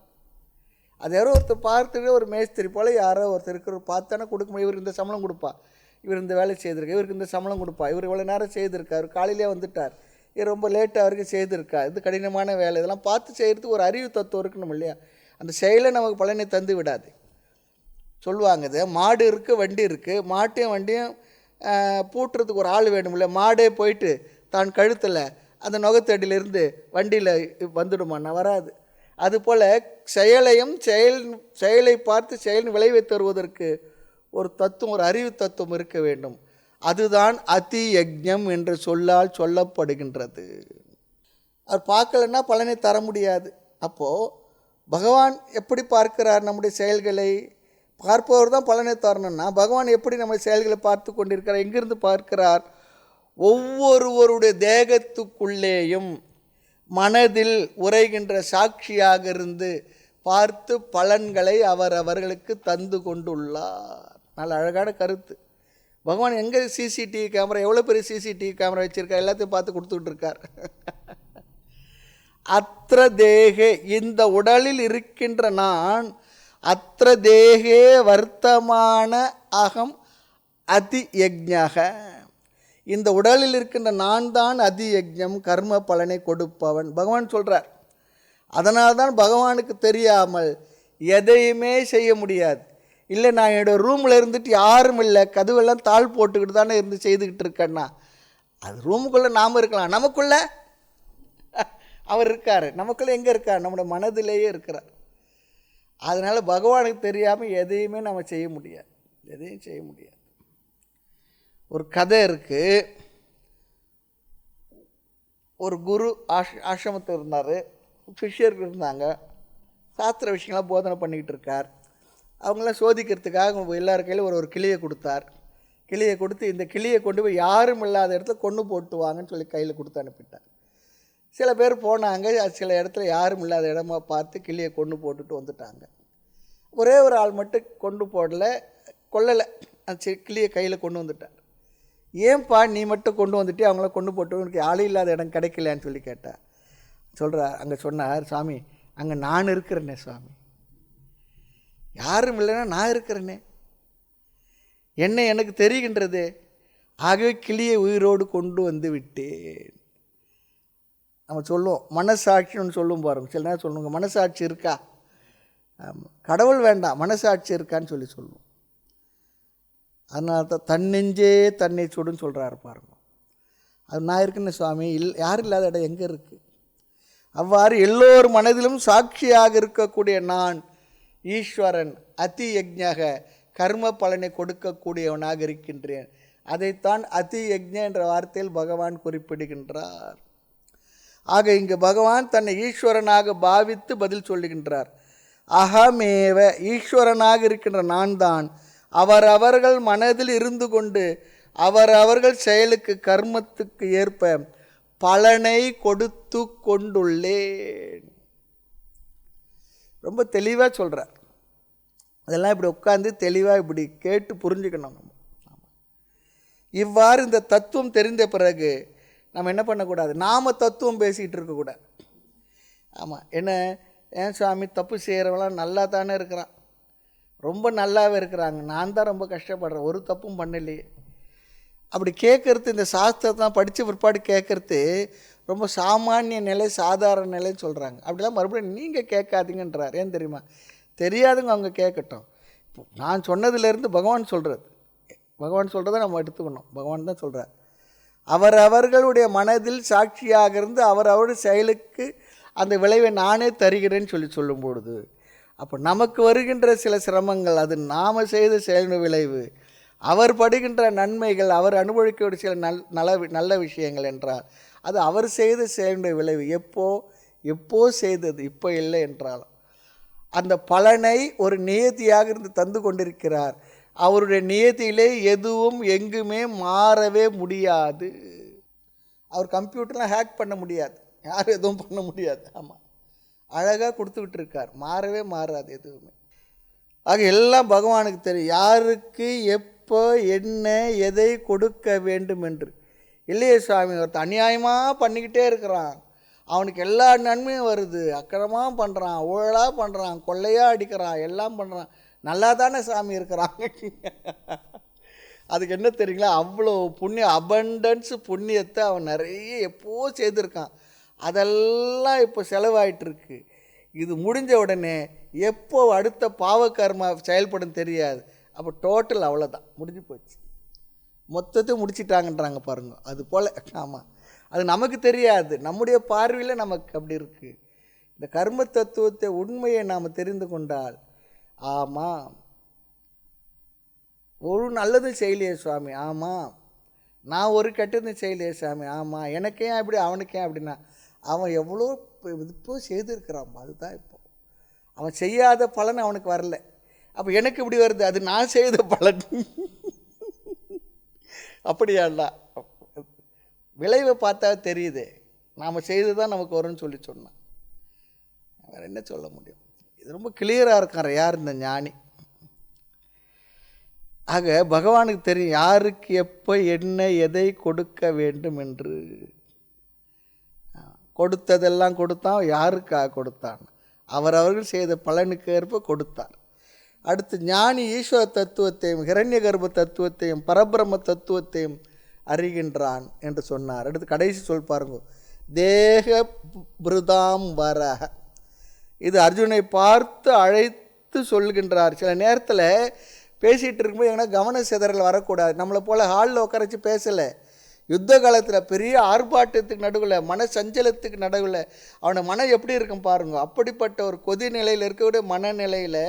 அது யாரோ ஒருத்தர் பார்த்துட்டு, ஒரு மேஸ்திரி போல் யாரோ ஒருத்தர் இருக்கிற பார்த்தானே கொடுக்க முடியும். இவருக்கு இந்த சம்பளம் கொடுப்பா, இவர் இந்த வேலை செய்திருக்கார், இவருக்கு இந்த சம்பளம் கொடுப்பா, இவர் இவ்வளோ நேரம் செய்திருக்கார், காலையிலே வந்துட்டார், இது ரொம்ப லேட்டாக வரைக்கும் செய்திருக்கா, இது கடினமான வேலை, இதெல்லாம் பார்த்து செய்கிறதுக்கு ஒரு அறிவு தத்துவம் இருக்கணும் இல்லையா? அந்த செயலை நமக்கு பலனை தந்து விடாது. சொல்லுவாங்க, இது மாடு இருக்குது வண்டி இருக்குது, மாட்டையும் வண்டியும் பூட்டுறதுக்கு ஒரு ஆள் வேணும் இல்லை? மாடே போயிட்டு தான் கழுத்தில் அந்த நுகத்தடியிலிருந்து வண்டியில் வந்துடுமான்னா வராது. அதுபோல் செயலை பார்த்து செயலின் விளைவை தருவதற்கு ஒரு தத்துவம், ஒரு அறிவு தத்துவம் இருக்க வேண்டும். அதுதான் அதி யஜ்ஞம் என்று சொல்லால் சொல்லப்படுகின்றது. அது பார்க்கலன்னா பலனை தர முடியாது. அப்போது பகவான் எப்படி பார்க்கிறார் நம்முடைய செயல்களை? பார்ப்பவர் தான் பலனை தரணும்னா பகவான் எப்படி நம்ம செயல்களை பார்த்து கொண்டிருக்கிறார்? எங்கிருந்து பார்க்கிறார்? ஒவ்வொருவருடைய தேகத்துக்குள்ளேயும் மனதில் உரைகின்ற சாட்சியாக இருந்து பார்த்து பலன்களை அவர்களுக்கு தந்து கொண்டுள்ளார். நல்ல அழகான கருத்து. பகவான் எங்கே சிசிடிவி கேமரா, எவ்வளோ பெரிய சிசிடிவி கேமரா வச்சுருக்கார், எல்லாத்தையும் பார்த்து கொடுத்துக்கிட்டு இருக்கார். அத்திர தேகே, இந்த உடலில் இருக்கின்ற நான், அத்திர தேகே வர்த்தமான அகம் அதி யஜ்ஞக, இந்த உடலில் இருக்கின்ற நான் தான் அதி யஜ்ஞம், கர்ம பலனை கொடுப்பவன் பகவான் சொல்கிறார். அதனால்தான் பகவானுக்கு தெரியாமல் எதையுமே செய்ய முடியாது. இல்லை, நான் என்னோடய ரூமில் இருந்துட்டு யாரும் இல்லை, கதவெல்லாம் தாழ் போட்டுக்கிட்டு தானே இருந்து செய்துக்கிட்டு இருக்கேன்னா, அது ரூமுக்குள்ளே நாம் இருக்கலாம், நமக்குள்ளே அவர் இருக்கார். நமக்குள்ளே எங்கே இருக்கார்? நம்முடைய மனதிலேயே இருக்கிறார். அதனால் பகவானுக்கு தெரியாமல் எதையுமே நம்ம செய்ய முடியாது, எதையும் செய்ய முடியாது. ஒரு கதை இருக்குது. ஒரு குரு ஆசிரமத்தில் இருந்தார், சிஷ்யர்கள் இருந்தாங்க, சாஸ்திர விஷயங்களாம் போதனை பண்ணிக்கிட்டு இருக்கார். அவங்களாம் சோதிக்கிறதுக்காக எல்லார் கையிலும் ஒரு கிளியை கொடுத்தார். கிளியை கொடுத்து, இந்த கிளியை கொண்டு போய் யாரும் இல்லாத இடத்துல கொண்டு போட்டு வாங்கன்னு சொல்லி கையில் கொடுத்து அனுப்பிட்டார். சில பேர் போனாங்க, சில இடத்துல யாரும் இல்லாத இடமா பார்த்து கிளியை கொண்டு போட்டுட்டு வந்துட்டாங்க. ஒரே ஒரு ஆள் மட்டும் கொண்டு கொள்ளலை, அந்த கிளியை கையில் கொண்டு வந்துட்டார். ஏன்பா நீ மட்டும் கொண்டு வந்துட்டு அவங்கள கொண்டு போட்டு உனக்கு ஆள் இல்லாத இடம் கிடைக்கலையான்னு சொல்லி கேட்டார். அங்கே சொன்னார், சாமி அங்கே நான் இருக்கிறேனே சாமி, யாரும் இல்லைன்னா நான் இருக்கிறேனே, என்ன எனக்கு தெரிகின்றது, ஆகவே கிளியை உயிரோடு கொண்டு வந்து விட்டேன். நம்ம சொல்லுவோம் மனசாட்சின்னு சொல்லும் பாருங்க, சில நேரம் சொல்லுவாங்க மனசாட்சி இருக்கா, கடவுள் வேண்டாம் மனசாட்சி இருக்கான்னு சொல்லுவோம். அதனால தான் தன்னெஞ்சே தன்னை சுடுன்னு சொல்கிறாரு பாருங்க. அது நான் இருக்குன்னு சுவாமி, யாரும் இல்லாத இடம் எங்கே இருக்குது? அவ்வாறு எல்லோர் மனதிலும் சாட்சியாக இருக்கக்கூடிய நான் ஈஸ்வரன் அதி யஜ்ஞக, கர்ம பலனை கொடுக்கக்கூடியவனாக இருக்கின்றேன். அதைத்தான் அதி யஜ்ஞ என்ற வார்த்தையில் பகவான் குறிப்பிடுகின்றார். ஆக இங்கு பகவான் தன்னை ஈஸ்வரனாக பாவித்து பதில் சொல்லுகின்றார். அகமேவ, ஈஸ்வரனாக இருக்கின்ற நான் தான் அவர்கள் மனதில் இருந்து கொண்டு அவர்கள் செயலுக்கு கர்மத்துக்கு ஏற்ப பலனை கொடுத்து கொண்டுள்ளேன். ரொம்ப தெளிவாக சொல்கிறார். அதெல்லாம் இப்படி உட்காந்து தெளிவாக இப்படி கேட்டு புரிஞ்சுக்கணும். இவ்வாறு இந்த தத்துவம் தெரிந்த பிறகு நம்ம என்ன பண்ணக்கூடாது, நாம் தத்துவம் பேசிக்கிட்டு இருக்கக்கூடாது. ஆமாம், என்ன ஏன் சுவாமி தப்பு செய்கிறவங்களாம் நல்லா தானே இருக்கிறான், ரொம்ப நல்லாவே இருக்கிறாங்க, நான் தான் ரொம்ப கஷ்டப்படுறேன், ஒரு தப்பும் பண்ணலையே. அப்படி கேட்குறது, இந்த சாஸ்திரத்தான் படித்த பிற்பாடு கேட்குறது ரொம்ப சாமானிய நிலை, சாதாரண நிலைன்னு சொல்கிறாங்க. அப்படிலாம் மறுபடியும் நீங்கள் கேட்காதீங்கன்றார். ஏன் தெரியுமா? தெரியாதுங்க அவங்க கேட்கட்டும். இப்போ நான் சொன்னதுலேருந்து பகவான் சொல்கிறத நம்ம எடுத்துக்கணும். பகவான் தான் சொல்கிறார், அவர்களுடைய மனதில் சாட்சியாக இருந்து அவருடைய செயலுக்கு அந்த விளைவை நானே தருகிறேன்னு சொல்லும் பொழுது, அப்போ நமக்கு வருகின்ற சில சிரமங்கள் அது நாம் செய்த செயலின் விளைவு, அவர் படுகின்ற நன்மைகள், அவர் அனுபவிக்க சில நல்ல விஷயங்கள் என்றால் அது அவர் செய்த செயலினுடைய விளைவு. எப்போ செய்தது, இப்போ இல்லை என்றாலும் அந்த பலனை ஒரு நியதியாக இருந்து தந்து கொண்டிருக்கிறார். அவருடைய நியதியிலே எதுவும் எங்குமே மாறவே முடியாது. அவர் கம்ப்யூட்டர்லாம் ஹேக் பண்ண முடியாது, யாரும் எதுவும் பண்ண முடியாது. ஆமாம், அழகாக கொடுத்துக்கிட்டு இருக்கார், மாறவே மாறாது எதுவுமே. ஆக எல்லாம் பகவானுக்கு தெரியும், யாருக்கு எப்போ என்ன எதை கொடுக்க வேண்டும் என்று. இல்லையே சுவாமி, ஒருத்தர் அநியாயமாக பண்ணிக்கிட்டே இருக்கிறான், அவனுக்கு எல்லா நன்மையும் வருது, அக்கிரமாக பண்ணுறான், ஊழலாக பண்ணுறான், கொள்ளையாக அடிக்கிறான், எல்லாம் பண்ணுறான், நல்லா தானே சாமி இருக்கிறாங்க. அதுக்கு என்ன தெரியுங்களா, அவ்வளோ புண்ணியம், அபண்டன்ஸ் புண்ணியத்தை அவன் நிறைய எப்போ செய்திருக்கான், அதெல்லாம் இப்போ செலவாயிட்டிருக்கு. இது முடிஞ்ச உடனே எப்போ அடுத்த பாவகர்மா செயல்படும் தெரியாது. அப்போ டோட்டல் அவ்வளோதான், முடிஞ்சு போச்சு, மொத்தத்தையும் முடிச்சிட்டாங்கன்றாங்க பாருங்க. அது போல் ஆமாம், அது நமக்கு தெரியாது, நம்முடைய பார்வையில் நமக்கு அப்படி இருக்குது. இந்த கர்ம தத்துவத்தை உண்மையை நாம் தெரிந்து கொண்டால், ஆமாம் ஒரு நல்லதும் செய்யலையே சுவாமி, ஆமாம் நான் ஒரு கெட்டதும் செய்யலையே சாமி, ஆமாம் எனக்கே அப்படி அவனுக்கே அப்படின்னா, அவன் எவ்வளோ இப்போ செய்திருக்கிறான். அதுதான் இப்போ அவன் செய்யாத பலன் அவனுக்கு வரல, அப்போ எனக்கு இப்படி வருது, அது நான் செய்த பலன். அப்படியாடா, விளைவை பார்த்தா தெரியுது. நாம் செய்து தான் நமக்கு வரும்னு சொல்லி சொன்னான். வேறு என்ன சொல்ல முடியும்? இது ரொம்ப கிளியராக இருக்கார் யார் இந்த ஞானி. ஆக பகவானுக்கு தெரியும் யாருக்கு எப்போ என்ன எதை கொடுக்க வேண்டும் என்று. கொடுத்ததெல்லாம் கொடுத்தான். யாருக்காக கொடுத்தான்? அவர்கள் செய்த பலனுக்கு ஏற்ப கொடுத்தார். அடுத்து ஞானி ஈஸ்வர தத்துவத்தையும் ஹிரண்ய கர்ப்ப தத்துவத்தையும் பரபிரம்ம தத்துவத்தையும் அறிகின்றான் என்று சொன்னார். அடுத்து கடைசி சொல் பாருங்க, தேக பிருதாம் வரக. இது அர்ஜுனை பார்த்து அழைத்து சொல்கின்றார். சில நேரத்தில் பேசிகிட்டு இருக்கும்போது எங்கன்னா கவன சிதறல் வரக்கூடாது. நம்மளை போல் ஹாலில் உட்காரச்சு பேசலை. யுத்த காலத்தில் பெரிய ஆர்ப்பாட்டத்துக்கு நடுவில், மன சஞ்சலத்துக்கு நடுவில் அவனை மனம் எப்படி இருக்கும் பாருங்க. அப்படிப்பட்ட ஒரு கொதி நிலையில் இருக்கக்கூடிய மனநிலையில்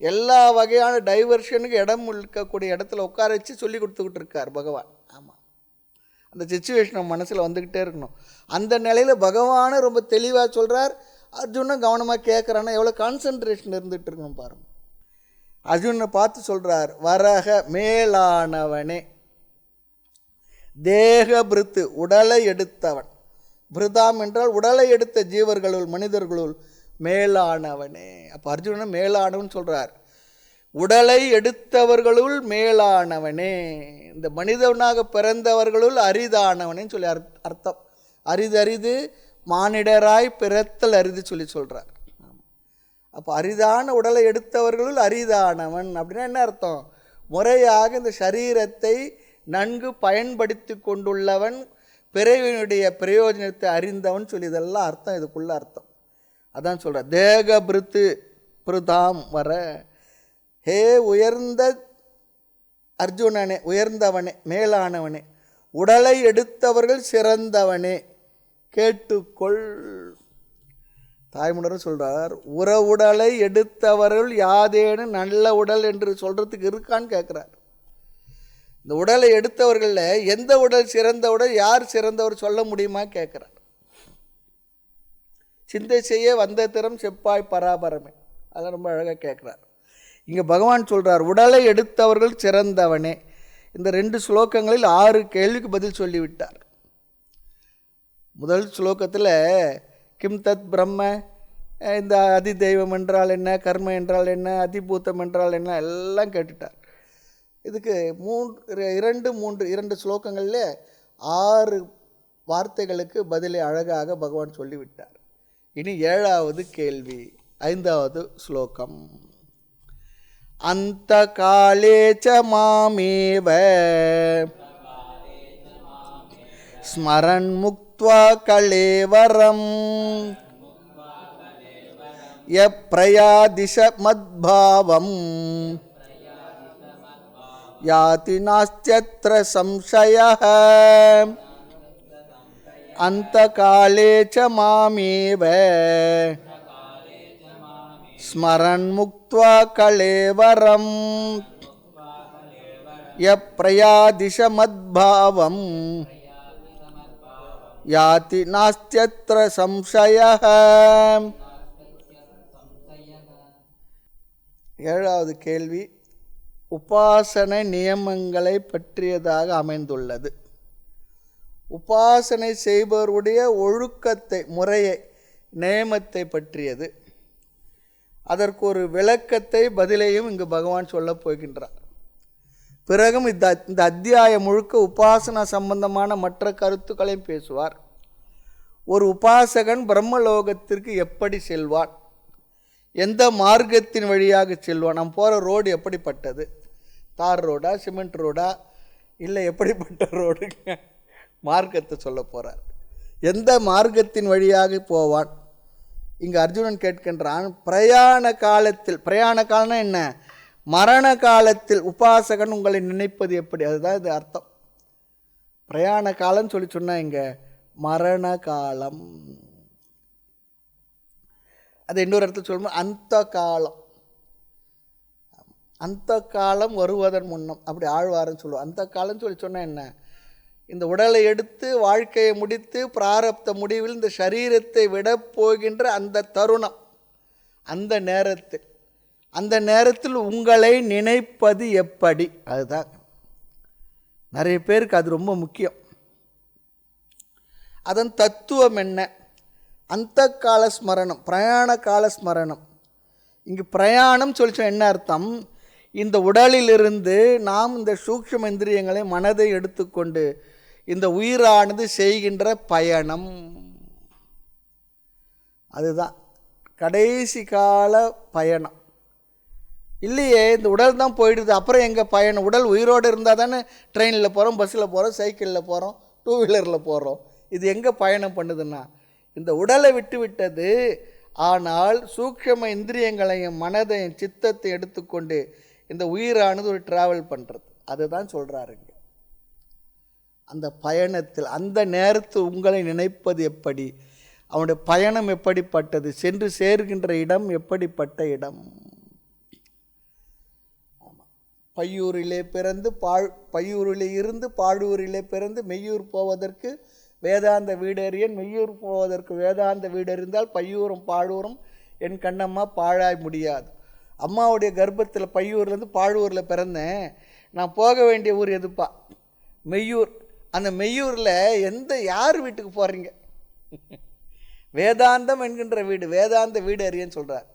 எல்லா வகையான டைவர்ஷனுக்கு இடம் இருக்கக்கூடிய இடத்துல உட்கார வச்சு சொல்லி கொடுத்துக்கிட்டு இருக்கார் பகவான். ஆமாம், அந்த சிச்சுவேஷன் மனசில் வந்துக்கிட்டே இருக்கணும். அந்த நிலையில் பகவானை ரொம்ப தெளிவாக சொல்கிறார். அர்ஜுனும் கவனமாக கேட்குறான்னா எவ்வளோ கான்சன்ட்ரேஷன் இருந்துகிட்டு இருக்கணும் பாருங்கள். அர்ஜுனை பார்த்து சொல்கிறார், வரக மேலானவனே, தேக பிருத்து உடலை எடுத்தவன். பிருதாம் என்றால் உடலை எடுத்த ஜீவர்களுள் மனிதர்களுள் மேலானவனே. அப்போ அர்ஜுனனை மேலானவன் சொல்கிறார். உடலை எடுத்தவர்களுள் மேலானவனே, இந்த மனிதனாக பிறந்தவர்களுள் அரிதானவனேன்னு சொல்லி அர்த்தம். அரிது அரிது மானிடராய் பிறத்தல் அரிது சொல்லி சொல்கிறார். அப்போ அரிதான உடலை எடுத்தவர்களுள் அரிதானவன் அப்படின்னா என்ன அர்த்தம்? முறையாக இந்த சரீரத்தை நன்கு பயன்படுத்தி கொண்டுள்ளவன், பிறவியினுடைய பிரயோஜனத்தை அறிந்தவன் சொல்லி இதெல்லாம் அர்த்தம். இதுக்குள்ள அர்த்தம் அதான் சொல்கிறார். தேக பிருத்து பிருதாம் வர. ஹே உயர்ந்த அர்ஜுனனே, உயர்ந்தவனே, மேலானவனே, உடலை எடுத்தவர்கள் சிறந்தவனே, கேட்டுக்கொள். தாய்மலர் சொல்கிறார், உடலை எடுத்தவர்கள் யாதேனும் நல்ல உடல் என்று சொல்கிறதுக்கு இருக்கான்னு கேட்குறார். இந்த உடலை எடுத்தவர்களில் எந்த உடல் சிறந்த உடல், யார் சிறந்தவர் சொல்ல முடியுமா கேட்குறார். சிந்தை செய்ய வந்த திறம் செப்பாய் பராபரமே, அதெல்லாம் ரொம்ப அழகாக கேட்குறார். இங்கே பகவான் சொல்கிறார், உடலை எடுத்தவர்கள் சிறந்தவனே. இந்த 2 ஸ்லோகங்களில் 6 கேள்விக்கு பதில் சொல்லிவிட்டார். முதல் ஸ்லோகத்தில் கிம் தத் பிரம்ம, இந்த அதி தெய்வம் என்றால் என்ன, கர்ம என்றால் என்ன, அதிபூத்தம் என்றால் என்ன, எல்லாம் கேட்டுட்டார். இதுக்கு 2 ஸ்லோகங்களில் 6 வார்த்தைகளுக்கு பதிலை அழகாக பகவான் சொல்லிவிட்டார். இனி 7வது கேள்வி, 5வது ஸ்லோகம். அந்த காலேச்ச மாமேவ ஸ்மரன் முக்த்வா கலேவரம் யப்ரயாதிஷ மத்பாவம் யாதி நாஸ்த்யத்ர சம்சயः. அந்த காலேச்ச மாமேவ ஸ்மரன் முக்த்வா கலேவரம் யப்ரயாதிஷ மத்பாவம் யாதி நாஸ்த்யத்ர சம்சயः. 7வது கேள்வி உபாசனை நியமங்களை பற்றியதாக அமைந்துள்ளது. உபாசனை செய்பவருடைய ஒழுக்கத்தை, முறையை, நியமத்தை பற்றியது. அதற்கு ஒரு விளக்கத்தை, பதிலையும் இங்கு பகவான் சொல்லப் போகின்றார். பிறகும் இந்த அத்தியாயம் முழுக்க உபாசனா சம்பந்தமான மற்ற கருத்துக்களையும் பேசுவார். ஒரு உபாசகன் பிரம்மலோகத்திற்கு எப்படி செல்வான், எந்த மார்க்கத்தின் வழியாக செல்வான், நாம் போகிற ரோடு எப்படிப்பட்டது, தார் ரோடா சிமெண்ட் ரோடா இல்லை எப்படிப்பட்ட ரோடுங்க, மார்க்கத்தை சொல்ல போகிறார். எந்த மார்க்கத்தின் வழியாக போவான். இங்கே அர்ஜுனன் கேட்கின்றான், பிரயாண காலத்தில், பிரயாண காலம்னா என்ன, மரண காலத்தில் உபாசகன் உங்களை நினைப்பது எப்படி, அதுதான் இது அர்த்தம். பிரயாண காலம்னு சொல்லி சொன்னால் இங்கே மரண காலம். அது இன்னொரு இடத்துல சொல்லணும், அந்த காலம். அந்த காலம் வருவதன் முன்னம், அப்படி ஆழ்வார்னு சொல்லுவோம். அந்த காலம்னு சொல்லி சொன்னால் என்ன, இந்த உடலை எடுத்து வாழ்க்கையை முடித்து பிராரப்த முடிவில் இந்த சரீரத்தை விடப் போகின்ற அந்த தருணம், அந்த நேரத்தில் உங்களை நினைப்பது எப்படி, அதுதான் நிறைய பேருக்கு அது ரொம்ப முக்கியம். அதன் தத்துவம் என்ன? அந்த கால ஸ்மரணம், பிரயாண கால ஸ்மரணம். இங்கு பிரயாணம் சொல்லிச்சோம். என்ன அர்த்தம்? இந்த உடலிலிருந்து நாம் இந்த சூக்ஷ்ம இந்திரியங்களை மனதை எடுத்துக்கொண்டு இந்த உயிரானது செய்கின்ற பயணம். அதுதான் கடைசி கால பயணம். இல்லையே, இந்த உடல் தான் போயிடுது, அப்புறம் எங்கே பயணம்? உடல் உயிரோடு இருந்தால் தானே ட்ரெயினில் போகிறோம், பஸ்ஸில் போகிறோம், சைக்கிளில் போகிறோம், டூ வீலரில் போகிறோம். இது எங்கே பயணம் பண்ணுதுன்னா இந்த உடலை விட்டு விட்டது. ஆனால் சூக்ஷ்ம இந்திரியங்களையும் மனதையும் சித்தத்தை எடுத்துக்கொண்டு இந்த உயிரானது ஒரு ட்ராவல் பண்ணுறது. அதுதான் சொல்கிறாருங்க. அந்த பயணத்தில் அந்த நேரத்தில் உங்களை நினைப்பது எப்படி, அவனுடைய பயணம் எப்படிப்பட்டது, சென்று சேர்கின்ற இடம் எப்படிப்பட்ட இடம். பையூரிலே பிறந்து பையூரிலே இருந்து பாழூரிலே பிறந்து மெய்யூர் போவதற்கு வேதாந்த வீடறியன், மெய்யூர் போவதற்கு வேதாந்த வீடறிந்தால் பையூரும் பாழூரும் என் கண்ணம்மா பாழாய் முடியாது. அம்மாவுடைய கர்ப்பத்தில் பையூர்லேருந்து பாழூரில் பிறந்தேன். நான் போக வேண்டிய ஊர் எதுப்பா? மெய்யூர். அந்த மெய்யூரில் யார் வீட்டுக்கு போகிறீங்க? வேதாந்தம் என்கின்ற வீடு, வேதாந்த வீடு அறியன்னு சொல்கிறார்.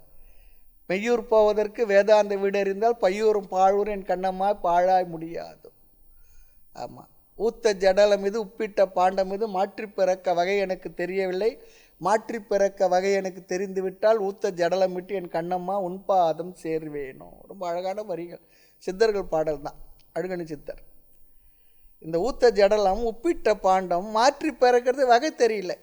மெய்யூர் போவதற்கு வேதாந்த வீடு அறிந்தால் பையூரும் பாழூரும் என் கண்ணம்மா பாழாய் முடியாது. ஆமாம். ஊத்த ஜடலம் இது உப்பிட்ட பாண்டம் இது மாற்றி பிறக்க வகை எனக்கு தெரியவில்லை, மாற்றி பிறக்க வகை எனக்கு தெரிந்துவிட்டால் ஊத்த ஜடலம் விட்டு என் கண்ணம்மா உன்பாதம் சேர்வேணும். ரொம்ப அழகான வரிகள், சித்தர்கள் பாடல் தான், அழுகணி சித்தர். இந்த ஊத்த ஜடலம் உப்பிட்ட பாண்டம் மாற்றி பிறக்கிறது வகை தெரியல,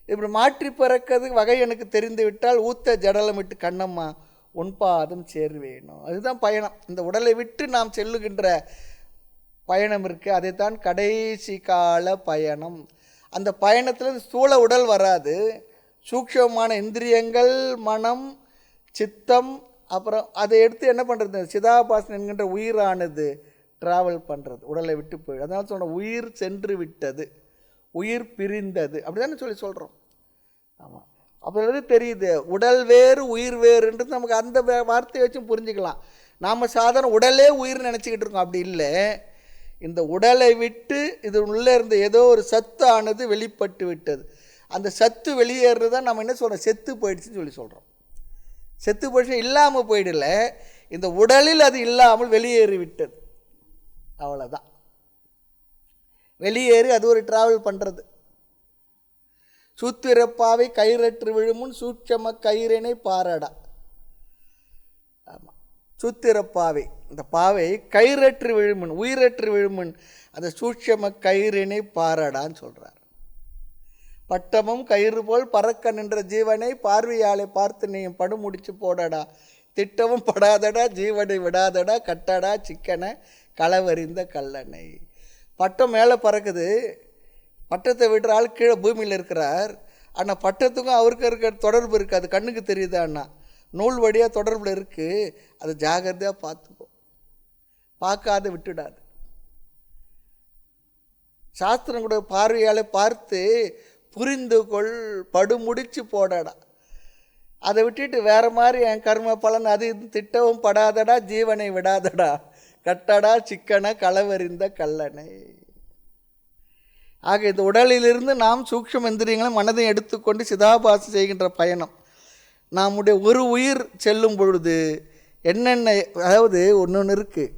இப்படி மாற்றி பிறக்கிறது வகை எனக்கு தெரிந்து விட்டால் ஊத்த ஜடலம் விட்டு கண்ணம்மா உன்பாதம் சேர்வேணும். அதுதான் பயணம். இந்த உடலை விட்டு நாம் செல்லுகின்ற பயணம் இருக்குது, அதைத்தான் கடைசி கால பயணம். அந்த பயணத்தில் ஸ்தூல உடல் வராது, சூக்ஷ்மமான இந்திரியங்கள், மனம், சித்தம், அப்புறம் அதை எடுத்து என்ன பண்ணுறது, சிதாபாசன் என்கின்ற உயிரானது ட்ராவல் பண்ணுறது, உடலை விட்டு போயிடும். அதனால சொன்ன உயிர் சென்று விட்டது, உயிர் பிரிந்தது, அப்படி தானே சொல்கிறோம். ஆமாம். அப்போ தெரியுது உடல் வேறு உயிர் வேறுன்றது நமக்கு அந்த வார்த்தையை வச்சும் புரிஞ்சுக்கலாம். நாம் சாதாரண உடலே உயிர் நினச்சிக்கிட்டு இருக்கோம். அப்படி இல்லை, இந்த உடலை விட்டு இது உள்ளே இருந்த ஏதோ ஒரு சத்து ஆனது வெளிப்பட்டு விட்டது. அந்த சத்து வெளியேறது தான் நம்ம என்ன சொல்கிறோம், செத்து போயிடுச்சுன்னு சொல்கிறோம். செத்து போயிடுச்சு, இல்லாமல் போயிடல, இந்த உடலில் அது இல்லாமல் வெளியேறி விட்டது, அவ்வளோதான். வெளியேறி அது ஒரு ட்ராவல் பண்ணுறது. சூத்திரப்பாவை கயிறற்று விழுமுன் சூட்சம கயிறினை பாரடா. ஆமாம். சூத்திரப்பாவை, இந்த பாவை கயிறற்று விழுமுன், உயிரற்று விழுமுன் அந்த சூட்சம கயிறினை பாரடான்னு சொல்கிறார். பட்டமும் கயிறு போல் பறக்க நின்ற ஜீவனை பார்வையாளை பார்த்து நீயும் படுமுடிச்சு போடடா, திட்டமும் படாதடா, ஜீவனை விடாதடா, கட்டடா சிக்கனை களவறிந்த கல்லணை. பட்டம் மேலே பறக்குது, பட்டத்தை விடுற ஆள் கீழே பூமியில் இருக்கிறார். ஆனால் பட்டத்துக்கும் அவருக்கு இருக்கிற தொடர்பு இருக்குது, அது கண்ணுக்கு தெரியுது. அண்ணா நூல் வழியாக தொடர்பில் இருக்குது, அதை ஜாகிரதையாக பார்த்துக்கோ, பார்க்காத விட்டுடாது. சாஸ்திரம் கூட பார்வையால் பார்த்து புரிந்து கொள், படுமுடிச்சு போடடா. அதை விட்டுட்டு வேறு மாதிரி என் கர்ம பலன் அது இது திட்டவும் படாதடா, ஜீவனை விடாதடா, கட்டடா சிக்கனை களவறிந்த கல்லணை. ஆக இந்த உடலிலிருந்து நாம் சூக்ஷ்ம இந்திரியங்களை மனதை எடுத்துக்கொண்டு சிதாபாசம் செய்கின்ற பயணம். நம்முடைய ஒரு உயிர் செல்லும் பொழுது என்னென்ன, அதாவது ஒன்று இருக்குது,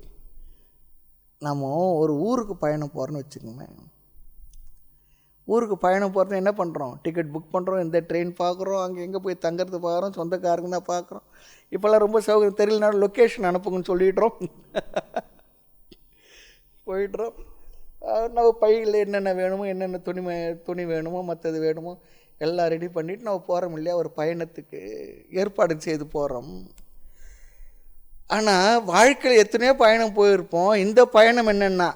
நம்ம ஒரு ஊருக்கு பயணம் போகிறோன்னு வச்சுக்கோங்க. ஊருக்கு பயணம் போகிறோன்னு என்ன பண்ணுறோம், டிக்கெட் புக் பண்ணுறோம், இந்த ட்ரெயின் பார்க்குறோம், அங்கே எங்கே போய் தங்கிறது பார்க்குறோம், சொந்தக்காரங்க தான் பார்க்குறோம். இப்போல்லாம் ரொம்ப சௌகரியம், தெரியலனாலும் லொக்கேஷன் அனுப்புங்கன்னு சொல்லிடுறோம், போயிடுறோம். நம்ம பையில் என்னென்ன வேணுமோ, என்னென்ன துணி வேணுமோ, மற்றது வேணுமோ எல்லாம் ரெடி பண்ணிவிட்டு நம்ம போகிறோம் இல்லையா, ஒரு பயணத்துக்கு ஏற்பாடு செய்து போகிறோம். ஆனால் வாழ்க்கையில் எத்தனையோ பயணம் போயிருப்போம். இந்த பயணம் என்னென்னா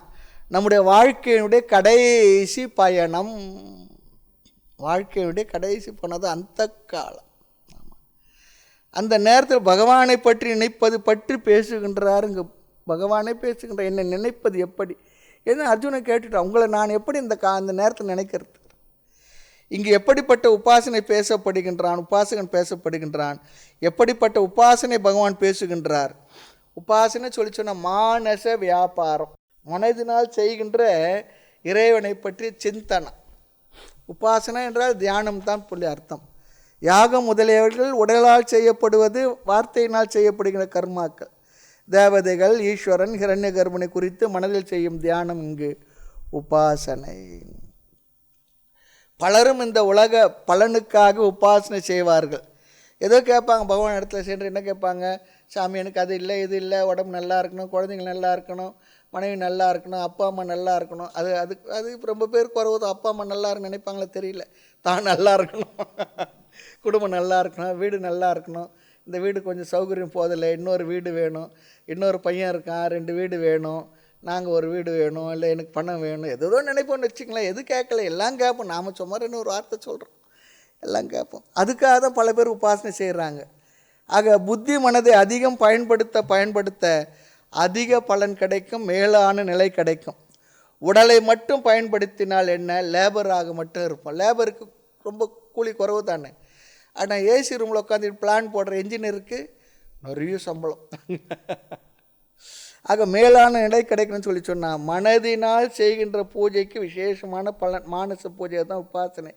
நம்முடைய வாழ்க்கையினுடைய கடைசி பயணம். வாழ்க்கையினுடைய கடைசி போனது அந்த காலம். அந்த நேரத்தில் பகவானை பற்றி நினைப்பது பற்றி பேசுகின்றார். இங்கே பகவானை பேசுகின்ற என்னை நினைப்பது எப்படி, ஏன்னா அர்ஜுனன் கேட்டுட்டான், உங்களை நான் எப்படி அந்த நேரத்தில் நினைக்கிறது. இங்கு எப்படிப்பட்ட உபாசனை பேசப்படுகின்றான், உபாசகன் பேசப்படுகின்றான், எப்படிப்பட்ட உபாசனை பகவான் பேசுகின்றார். உபாசனை சொன்ன மானச வியாபாரம், மனதினால் செய்கின்ற இறைவனை பற்றிய சிந்தனை. உபாசனை என்றால் தியானம் தான் புள்ளி அர்த்தம். யாகம் முதலியவர்கள் உடலால் செய்யப்படுவது, வார்த்தையினால் செய்யப்படுகிற கர்மாக்கள். தேவதைகள், ஈஸ்வரன், ஹிரண்ய கர்ப்பனை குறித்து மனதில் செய்யும் தியானம் இங்கு உபாசனை. பலரும் இந்த உலக பலனுக்காக உபாசனை செய்வார்கள். ஏதோ கேட்பாங்க, பகவான் இடத்துல சென்று என்ன கேட்பாங்க? சாமி எனக்கு அது இல்லை, இது இல்லை, உடம்பு நல்லா இருக்கணும், குழந்தைங்க நல்லா இருக்கணும், மனைவி நல்லா இருக்கணும், அப்பா அம்மா நல்லா இருக்கணும். அது ரொம்ப பேர் குறவு. அப்பா அம்மா நல்லா இருக்குன்னு நினைப்பாங்களே தெரியல. தான் நல்லா இருக்கணும், குடும்பம் நல்லா இருக்கணும், வீடு நல்லா இருக்கணும், இந்த வீடு கொஞ்சம் சௌகரியம் போதில்லை, இன்னொரு வீடு வேணும், இன்னொரு பையன் இருக்கான், 2 வீடு வேணும், நாங்கள் ஒரு வீடு வேணும், இல்லை எனக்கு பணம் வேணும், எதோ நினைப்போம்னு வச்சுங்களேன். எது கேட்கல, எல்லாம் கேட்போம். நாம் சும்மா ஒரு வார்த்தை சொல்கிறோம், எல்லாம் கேட்போம். அதுக்காக தான் பல பேர் உபாசனை செய்கிறாங்க. ஆக புத்தி மனதை அதிகம் பயன்படுத்த அதிக பலன் கிடைக்கும், மேலான நிலை கிடைக்கும். உடலை மட்டும் பயன்படுத்தினால் என்ன, லேபராக மட்டும் இருப்போம். லேபருக்கு ரொம்ப கூலி குறைவு தானே. ஆனால் ஏசி ரூமில் உட்காந்து பிளான் போடுற இன்ஜினியருக்கு நிறைய சம்பளம். ஆக மேலான நிலை கிடைக்கணும்னு சொல்லி சொன்னால், மனதினால் செய்கின்ற பூஜைக்கு விசேஷமான பலன். மானச பூஜை தான் உபாசனை.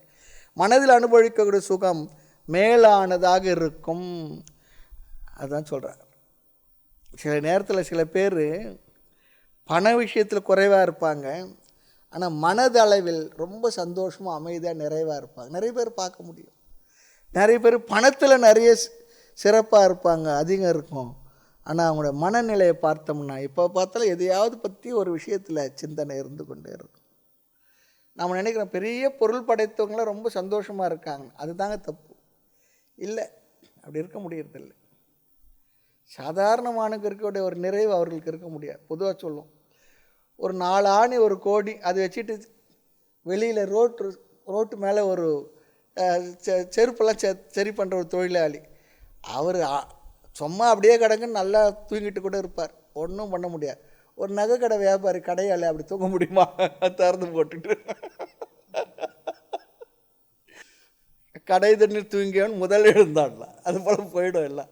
மனதில் அனுபவிக்கக்கூடிய சுகம் மேலானதாக இருக்கும். அதுதான் சொல்கிறார். சில நேரத்தில் சில பேர் பண விஷயத்தில் குறைவாக இருப்பாங்க, ஆனால் மனதளவில் ரொம்ப சந்தோஷமாக அமைதியாக நிறைவாக இருப்பாங்க. நிறைய பேர் பார்க்க முடியும். நிறைய பேர் பணத்தில் நிறைய சிறப்பாக இருப்பாங்க, அதிகம் இருக்கும். ஆனால் அவங்களோட மனநிலையை பார்த்தோம்னா இப்போ பார்த்தாலும் எதையாவது பற்றி ஒரு விஷயத்தில் சிந்தனை இருந்து கொண்டே இருக்கும். நாம் நினைக்கிறோம் பெரிய பொருள் படைத்தவங்களாம் ரொம்ப சந்தோஷமாக இருக்காங்க. அதுதாங்க தப்பு. இல்லை, அப்படி இருக்க முடியறதில்லை. சாதாரணமானுக்கு இருக்கக்கூடிய ஒரு நிறைவு அவர்களுக்கு இருக்க முடியாது. பொதுவாக சொல்லுவோம், ஒரு 4 ஆணி 1 கோடி அது வச்சுட்டு வெளியில் ரோட்டு மேலே ஒரு செருப்பெல்லாம் சரி பண்ணுற ஒரு தொழிலாளி, அவர் சும்மா அப்படியே கிடக்குன்னு நல்லா தூங்கிட்டு கூட இருப்பார், ஒன்றும் பண்ண முடியாது. ஒரு நகை கடை வியாபாரி கடையால் அப்படி தூங்க முடியுமா? திறந்து போட்டுட்டு கடை தண்ணீர் தூங்கியவன் முதல் எழுந்தாடலாம். அது போல் போயிடும் எல்லாம்.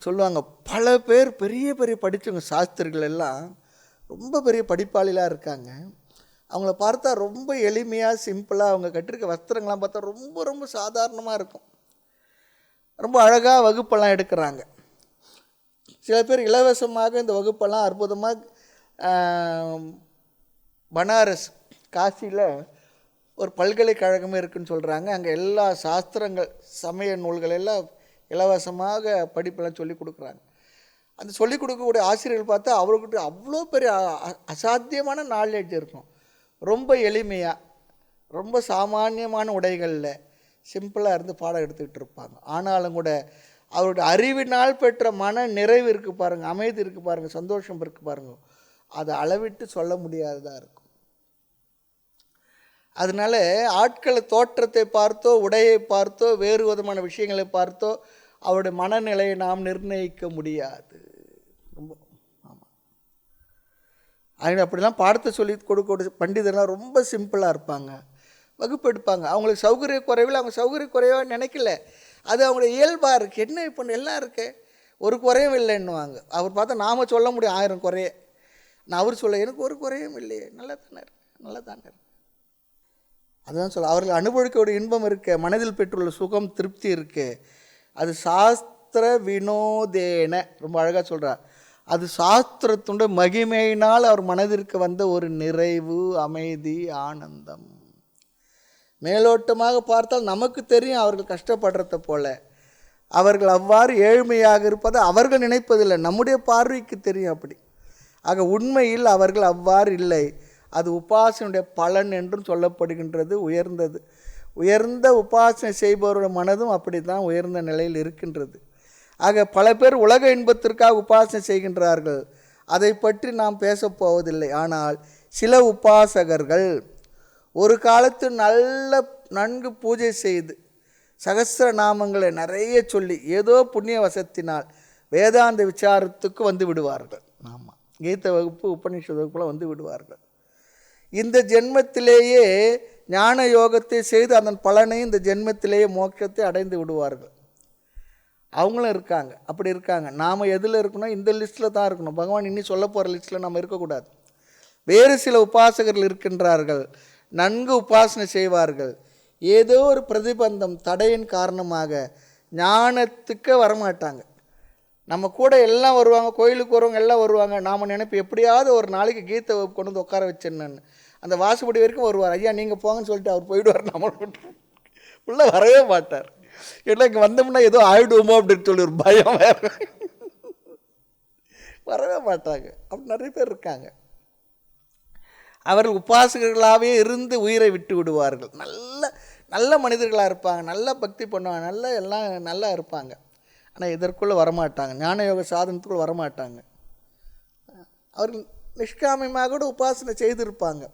சொல்லுவாங்க, பல பேர் பெரிய பெரிய படித்தவங்க, சாஸ்திரிகள் எல்லாம் ரொம்ப பெரிய படிப்பாளிலாம் இருக்காங்க. அவங்கள பார்த்தா ரொம்ப எளிமையாக சிம்பிளாக, அவங்க கட்டிருக்க வஸ்திரங்கள்லாம் பார்த்தா ரொம்ப ரொம்ப சாதாரணமாக இருக்கும். ரொம்ப அழகாக வகுப்பெல்லாம் எடுக்கிறாங்க. சில பேர் இலவசமாக இந்த வகுப்பெல்லாம் அற்புதமாக பனாரஸ் காசியில் ஒரு பல்கலைக்கழகமே இருக்குதுன்னு சொல்கிறாங்க. அங்கே எல்லா சாஸ்திரங்கள், சமய நூல்கள் எல்லாம் இலவசமாக படிப்பெல்லாம் சொல்லிக் கொடுக்குறாங்க. அந்த சொல்லிக் கொடுக்கக்கூடிய ஆசிரியர்கள் பார்த்தா அவர்கிட்ட அவ்வளோ பெரிய அசாத்தியமான நாலேஜ் இருக்கும். ரொம்ப எளிமையாக, ரொம்ப சாமானியமான உடைகளில் சிம்பிளாக இருந்து பாடம் எடுத்துக்கிட்டு இருப்பாங்க. ஆனாலும் கூட அவருடைய அறிவினால் பெற்ற மன நிறைவு இருக்குது பாருங்கள், அமைதி இருக்குது பாருங்கள், சந்தோஷம் இருக்குது பாருங்கள், அதை அளவிட்டு சொல்ல முடியாததாக இருக்கும். அதனால் ஆட்களை தோற்றத்தை பார்த்தோ, உடையை பார்த்தோ, வேறு விதமான விஷயங்களை பார்த்தோ அவருடைய மனநிலையை நாம் நிர்ணயிக்க முடியாது. ரொம்ப ஆமாம். அவங்க அப்படிலாம் பாடத்தை சொல்லி கொடுக்க பண்டிதர்லாம் ரொம்ப சிம்பிளாக இருப்பாங்க, வகுப்பு எடுப்பாங்க. அவங்களுக்கு சௌகரிய குறைவில் அவங்க சௌகரிய குறைவாக நினைக்கல, அது அவங்களோட இயல்பாக இருக்குது. என்ன இப்போ எல்லாம் இருக்கு, ஒரு குறையும் இல்லைன்னுவாங்க. அவர் பார்த்தா நாம் சொல்ல முடியும் 1000 குறைய. நான் அவர் சொல்ல எனக்கு ஒரு குறையும் இல்லையே, நல்லா தானே இருக்கு, நல்லா தானே இருக்கு. அதுதான் சொல்ல, அவர்கள் அனுபவிக்கக்கூடிய இன்பம் இருக்க, மனதில் பெற்றுள்ள சுகம், திருப்தி இருக்கு, அது சாஸ்திர வினோதேன, ரொம்ப அழகாக சொல்கிறார். அது சாஸ்திரத்துடைய மகிமையினால் அவர் மனதிற்கு வந்த ஒரு நிறைவு, அமைதி, ஆனந்தம். மேலோட்டமாக பார்த்தால் நமக்கு தெரியும் அவர்கள் கஷ்டப்படுறத போல. அவர்கள் அவ்வாறு ஏழ்மையாக இருப்பதை அவர்கள் நினைப்பதில்லை, நம்முடைய பார்வைக்கு தெரியும் அப்படி. ஆக உண்மையில் அவர்கள் அவ்வாறு இல்லை. அது உபாசனையுடைய பலன் என்றும் சொல்லப்படுகின்றது. உயர்ந்த உபாசனை செய்பவருடைய மனதும் அப்படி தான் உயர்ந்த நிலையில் இருக்கின்றது. ஆக பல பேர் உலக இன்பத்திற்காக உபாசனை செய்கின்றார்கள், அதை பற்றி நாம் பேசப்போவதில்லை. ஆனால் சில உபாசகர்கள் ஒரு காலத்தில் நன்கு பூஜை செய்து சகஸ்ர நாமங்களை நிறைய சொல்லி ஏதோ புண்ணிய வசத்தினால் வேதாந்த விசாரத்துக்கு வந்து விடுவார்கள். ஆமாம், கீத வகுப்பு, உபநிஷத் வகுப்புல வந்து விடுவார்கள். இந்த ஜென்மத்திலேயே ஞான யோகத்தை செய்து அதன் பலனை இந்த ஜென்மத்திலேயே மோட்சத்தை அடைந்து விடுவார்கள். அவங்களும் இருக்காங்க, அப்படி இருக்காங்க. நாம் எதில் இருக்கணும், இந்த லிஸ்ட்டில் தான் இருக்கணும். பகவான் இன்னும் சொல்ல போகிற லிஸ்ட்டில் நம்ம இருக்கக்கூடாது. வேறு சில உபாசகர்கள் இருக்கின்றார்கள், நன்கு உபாசனை செய்வார்கள். ஏதோ ஒரு பிரதிபந்தம் தடையின் காரணமாக ஞானத்துக்கு வரமாட்டாங்க. நம்ம கூட எல்லாம் வருவாங்க, கோயிலுக்கு வருவாங்க, எல்லாம் வருவாங்க. நாம் நினைப்பு எப்படியாவது ஒரு நாளைக்கு கீதை கொண்டு வந்து உட்கார வச்சேன்னு. அந்த வாசுபடி வரைக்கும் வருவார். ஐயா நீங்கள் போங்கன்னு சொல்லிட்டு அவர் போயிடுவார். நம்ம உள்ளே வரவே மாட்டார். ஏன்னா இங்கே வந்தோம்னா ஏதோ ஆயிடுவோமோ அப்படின்னு சொல்லி ஒரு பயம் வேறு. வரவே மாட்டாங்க. அப்படி நிறைய பேர் இருக்காங்க. அவர்கள் உபாசகர்களாகவே இருந்து உயிரை விட்டு விடுவார்கள். நல்ல மனிதர்களாக இருப்பாங்க, நல்ல பக்தி பண்ணுவாங்க, எல்லாம் நல்லா இருப்பாங்க. ஆனால் இதற்குள்ளே வரமாட்டாங்க, ஞான யோக சாதனத்துக்குள்ளே வரமாட்டாங்க. அவர்கள் நிஷ்காமியமாக கூட உபாசனை செய்திருப்பாங்க,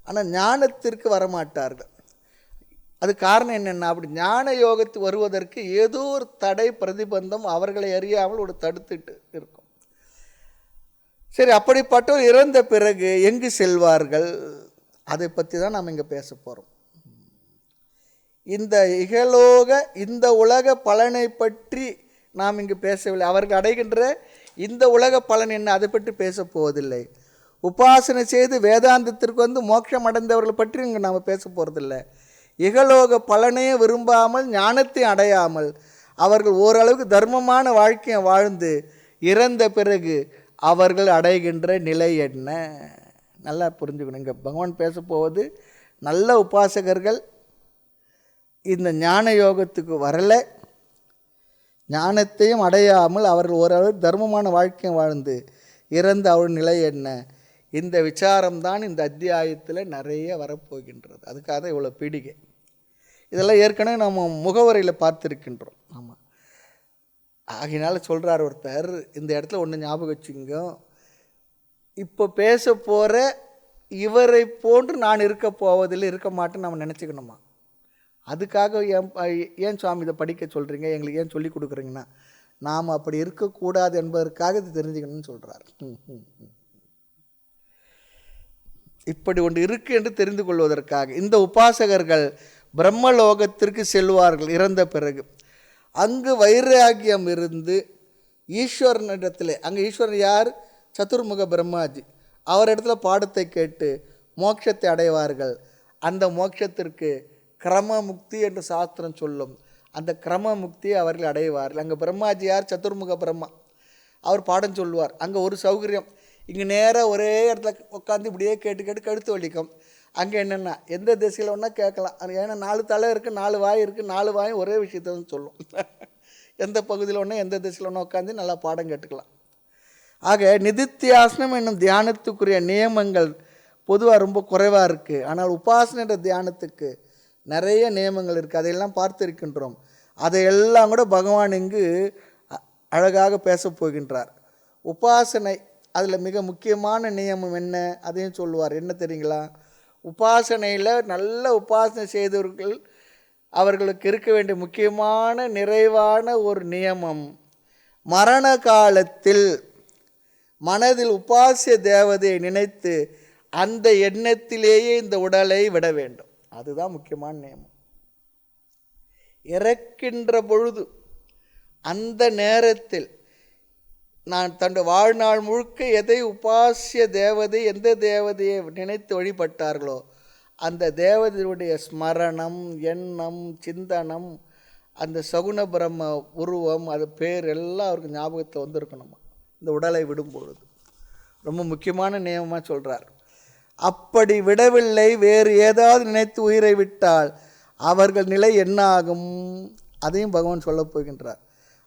ஆனால் ஞானத்திற்கு வரமாட்டார்கள். அது காரணம் என்னென்னா, அப்படி ஞான யோகத்துக்கு வருவதற்கு ஏதோ ஒரு தடை பிரதிபந்தம் அவர்களை அறியாமல் ஒரு தடுத்துட்டு இருக்கும். சரி, அப்படிப்பட்டவர் இறந்த பிறகு எங்கு செல்வார்கள்? அதை பற்றி தான் நாம் இங்கே பேச போகிறோம். இந்த இகலோக இந்த உலக பலனை பற்றி நாம் இங்கு பேசவில்லை. அவர்கள் அடைகின்ற இந்த உலக பலன் என்ன, அதை பற்றி பேச போவதில்லை. உபாசனை செய்து வேதாந்தத்திற்கு வந்து மோட்சம் அடைந்தவர்களை பற்றி இங்கே நாம் பேச போகிறதில்லை. இகலோக பலனையே விரும்பாமல் ஞானத்தை அடையாமல் அவர்கள் ஓரளவுக்கு தர்மமான வாழ்க்கையை வாழ்ந்து இறந்த பிறகு அவர்கள் அடைகின்ற நிலை என்ன, நல்லா புரிஞ்சுக்கணும். இங்கே பகவான் பேச போவது நல்ல உபாசகர்கள் இந்த ஞான யோகத்துக்கு வரலை, ஞானத்தையும் அடையாமல் அவர்கள் ஓரளவு தர்மமான வாழ்க்கையை வாழ்ந்து இறந்த அவர் நிலை என்ன, இந்த விசாரம்தான் இந்த அத்தியாயத்தில் நிறைய வரப்போகின்றது. அதுக்காக தான் இவ்வளோ பீடிகை. இதெல்லாம் ஏற்கனவே நம்ம முகவரியில் பார்த்துருக்கின்றோம். ஆமாம், ஆகினால சொல்கிறார் ஒருத்தர், இந்த இடத்துல ஒன்று ஞாபகம் வச்சுங்க, இப்போ பேச போகிற இவரை போன்று நான் இருக்க போவதில்லை, இருக்க மாட்டேன்னு நம்ம நினச்சிக்கணுமா? அதுக்காக ஏன் சுவாமி இதை படிக்க சொல்கிறீங்க, எங்களுக்கு ஏன் சொல்லி கொடுக்குறீங்கன்னா, நாம் அப்படி இருக்கக்கூடாது என்பதற்காக இது தெரிஞ்சுக்கணும்னு சொல்கிறார். இப்படி ஒன்று இருக்கு என்று தெரிந்து கொள்வதற்காக இந்த உபாசகர்கள் பிரம்மலோகத்திற்கு செல்வார்கள் இறந்த பிறகு. அங்கு வைராகியம் இருந்து ஈஸ்வரனிடத்தில், அங்கே ஈஸ்வரன் யார்? சதுர்முக பிரம்மாஜி. அவர் இடத்துல பாடத்தை கேட்டு மோட்சத்தை அடைவார்கள். அந்த மோட்சத்திற்கு கிரம முக்தி என்று சாஸ்திரம் சொல்லும். அந்த கிரம முக்தியை அவர்கள் அடைவார்கள். அங்கே பிரம்மாஜி யார்? சதுர்முக பிரம்மா. அவர் பாடம் சொல்லுவார். அங்கே ஒரு சௌகரியம், இங்கே நேராக ஒரே இடத்துல உட்காந்து இப்படியே கேட்டு கழுத்து வலிக்கும். அங்கே என்னென்னா எந்த திசையில் ஒன்றா கேட்கலாம். ஏன்னா 4 தலை இருக்குது, 4 வாய் இருக்குது, 4 வாயும் ஒரே விஷயத்தை தான் சொல்லும். எந்த பகுதியில் ஒன்றா எந்த திசையில் ஒன்றா உட்காந்து நல்லா பாடம் கேட்டுக்கலாம். ஆக நிதித்தியாசனம் என்னும் தியானத்துக்குரிய நியமங்கள் பொதுவாக ரொம்ப குறைவாக இருக்குது. ஆனால் உபாசனை என்ற தியானத்துக்கு நிறைய நியமங்கள் இருக்குது. அதையெல்லாம் பார்த்திருக்கின்றோம். அதையெல்லாம் கூட பகவான் இங்கு அழகாக பேச போகின்றார். உபாசனை அதில் மிக முக்கியமான நியமம் என்ன, அதையும் சொல்லுவார். என்ன தெரியுங்களா? உபாசனையில் நல்ல உபாசனை செய்தவர்கள் அவர்களுக்கு இருக்க வேண்டிய முக்கியமான நிறைவான ஒரு நியமம், மரண காலத்தில் மனதில் உபாசிய தேவதையை நினைத்து அந்த எண்ணத்திலேயே இந்த உடலை விட வேண்டும். அதுதான் முக்கியமான நியமம். இறக்கின்ற பொழுது அந்த நேரத்தில் நான் தன் வாழ்நாள் முழுக்க எதை உபாசிய தேவதை, எந்த தேவதையை நினைத்து வழிபட்டார்களோ அந்த தேவதையுடைய ஸ்மரணம், எண்ணம், சிந்தனம், அந்த சகுன பிரம்ம உருவம், அது பேர் எல்லாம் அவருக்கு ஞாபகத்தில் வந்திருக்கணுமா இந்த உடலை விடும் பொழுது. ரொம்ப முக்கியமான நியமமாக சொல்கிறார். அப்படி விடவில்லை, வேறு ஏதாவது நினைத்து உயிரை விட்டால் அவர்கள் நிலை என்ன ஆகும், அதையும் பகவான் சொல்லப் போகின்றார்.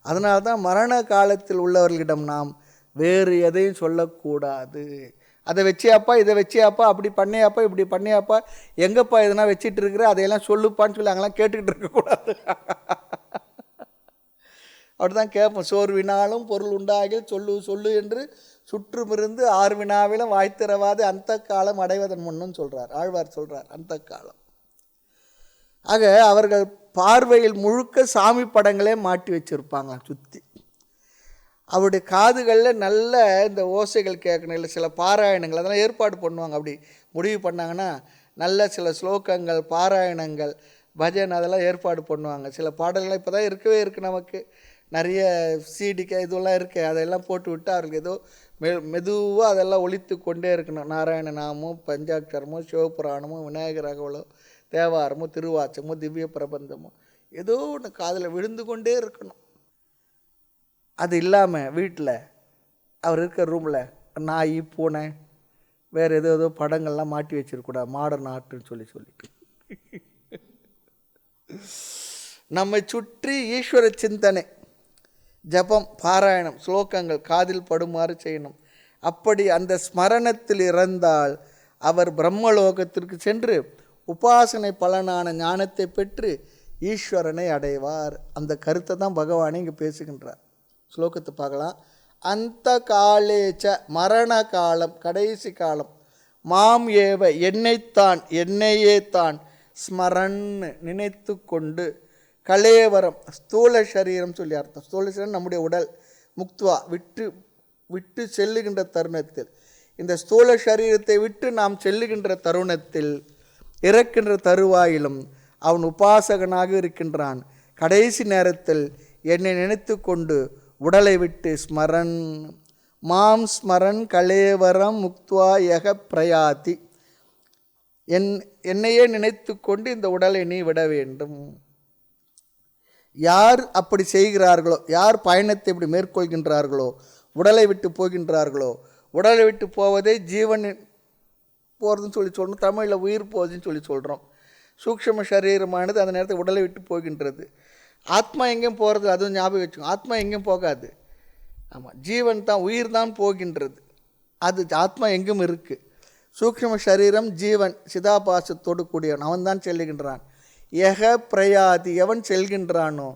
அதனால தான் மரண காலத்தில் உள்ளவர்களிடம் நாம் வேறு எதையும் சொல்லக்கூடாது. அதை வச்சியாப்பா, இதை வச்சியாப்பா, அப்படி பண்ணியாப்பா, இப்படி பண்ணியாப்பா, எங்கப்பா எதனா வச்சிட்டு இருக்கிற, அதையெல்லாம் சொல்லுப்பான்னு சொல்லி அங்கெல்லாம் கேட்டுக்கிட்டு இருக்கக்கூடாது. அப்படி தான் கேட்போம். சோர்வினாலும் பொருள் உண்டாகி சொல்லு என்று சுற்றுமிருந்து 6 வினாவிலும் வாய்த்திரவாது அந்த காலம் அடைவதன் முன்னும் சொல்கிறார் ஆழ்வார், சொல்கிறார் அந்த காலம். ஆக அவர்கள் பார்வையில் முழுக்க சாமி படங்களே மாட்டி வச்சுருப்பாங்க சுற்றி. அவருடைய காதுகளில் நல்ல இந்த ஓசைகள் கேட்கணும், இல்லை சில பாராயணங்கள் அதெல்லாம் ஏற்பாடு பண்ணுவாங்க. அப்படி முடிவு பண்ணாங்கன்னா நல்ல சில ஸ்லோகங்கள், பாராயணங்கள், பஜன் அதெல்லாம் ஏற்பாடு பண்ணுவாங்க. சில பாடல்கள் இப்போ தான் இருக்கவே இருக்குது நமக்கு. நிறைய சீடிக்க இதெல்லாம் இருக்குது, அதெல்லாம் போட்டு விட்டு அவர்களுக்கு ஏதோ மெதுவாக அதெல்லாம் ஒலித்து கொண்டே இருக்கணும். நாராயண நாமோ, பஞ்சாட்சரமோ, சிவபுராணமோ, விநாயகர் அகவலோ, தேவாரமோ, திருவாச்சமோ, திவ்ய பிரபந்தமோ ஏதோ ஒன்று காதில் விழுந்து கொண்டே இருக்கணும். அது இல்லாமல் வீட்டில் அவர் இருக்கிற ரூமில் நாய், பூனை, வேறு ஏதோ படங்கள்லாம் மாட்டி வச்சிருக்கூடாது, மாடர்ன் ஆர்ட்டுன்னு சொல்லி நம்மை சுற்றி ஈஸ்வர சிந்தனை, ஜபம், பாராயணம், ஸ்லோகங்கள் காதில் படுமாறு செய்யணும். அப்படி அந்த ஸ்மரணத்தில் இறந்தால் அவர் பிரம்மலோகத்திற்கு சென்று உபாசனை பலனான ஞானத்தை பெற்று ஈஸ்வரனை அடைவார். அந்த கருத்தை தான் பகவானே இங்கே பேசுகின்றார். ஸ்லோகத்தை பார்க்கலாம். அந்த காலேச்ச, மரண காலம், கடைசி காலம், மாம் ஏவ, என்னைத்தான், என்னையே தான், ஸ்மரன் நினைத்து கொண்டு, கலேவரம், ஸ்தூல சரீரம் சொல்லி அர்த்தம். ஸ்தூல சரீரம் நம்முடைய உடல், முக்துவா, விட்டு செல்லுகின்ற தருணத்தில், இந்த ஸ்தூல சரீரத்தை விட்டு நாம் செல்லுகின்ற தருணத்தில், இறக்கின்ற தருவாயிலும் அவன் உபாசகனாக இருக்கின்றான். கடைசி நேரத்தில் என்னை நினைத்து கொண்டு உடலை விட்டு ஸ்மரன், மாம் ஸ்மரன் கலேவரம் முக்துவா யக பிரயாதி, என்னையே நினைத்து கொண்டு இந்த உடலை நீ விட வேண்டும். யார் அப்படி செய்கிறார்களோ, யார் பயணத்தை இப்படி மேற்கொள்கின்றார்களோ, உடலை விட்டு போகின்றார்களோ, உடலை விட்டு போவதை ஜீவன் போகிறதுன்னு சொல்கிறோம், தமிழில் உயிர் போகுதுன்னு சொல்கிறோம். சூக்ஷ்ம சரீரமானது அந்த நேரத்தில் உடலை விட்டு போகின்றது. ஆத்மா எங்கேயும் போகிறது, அதுவும் ஞாபகம் வச்சுக்கோங்க. ஆத்மா எங்கேயும் போகாது. ஆமாம், ஜீவன் தான், உயிர் தான் போகின்றது. அது ஆத்மா எங்கும் இருக்குது. சூக்ஷ்ம சரீரம் ஜீவன் சிதாபாசத்தோடு கூடியவன், அவன் தான் செல்லுகின்றான். யக பிரயாதி, எவன் செல்கின்றானோ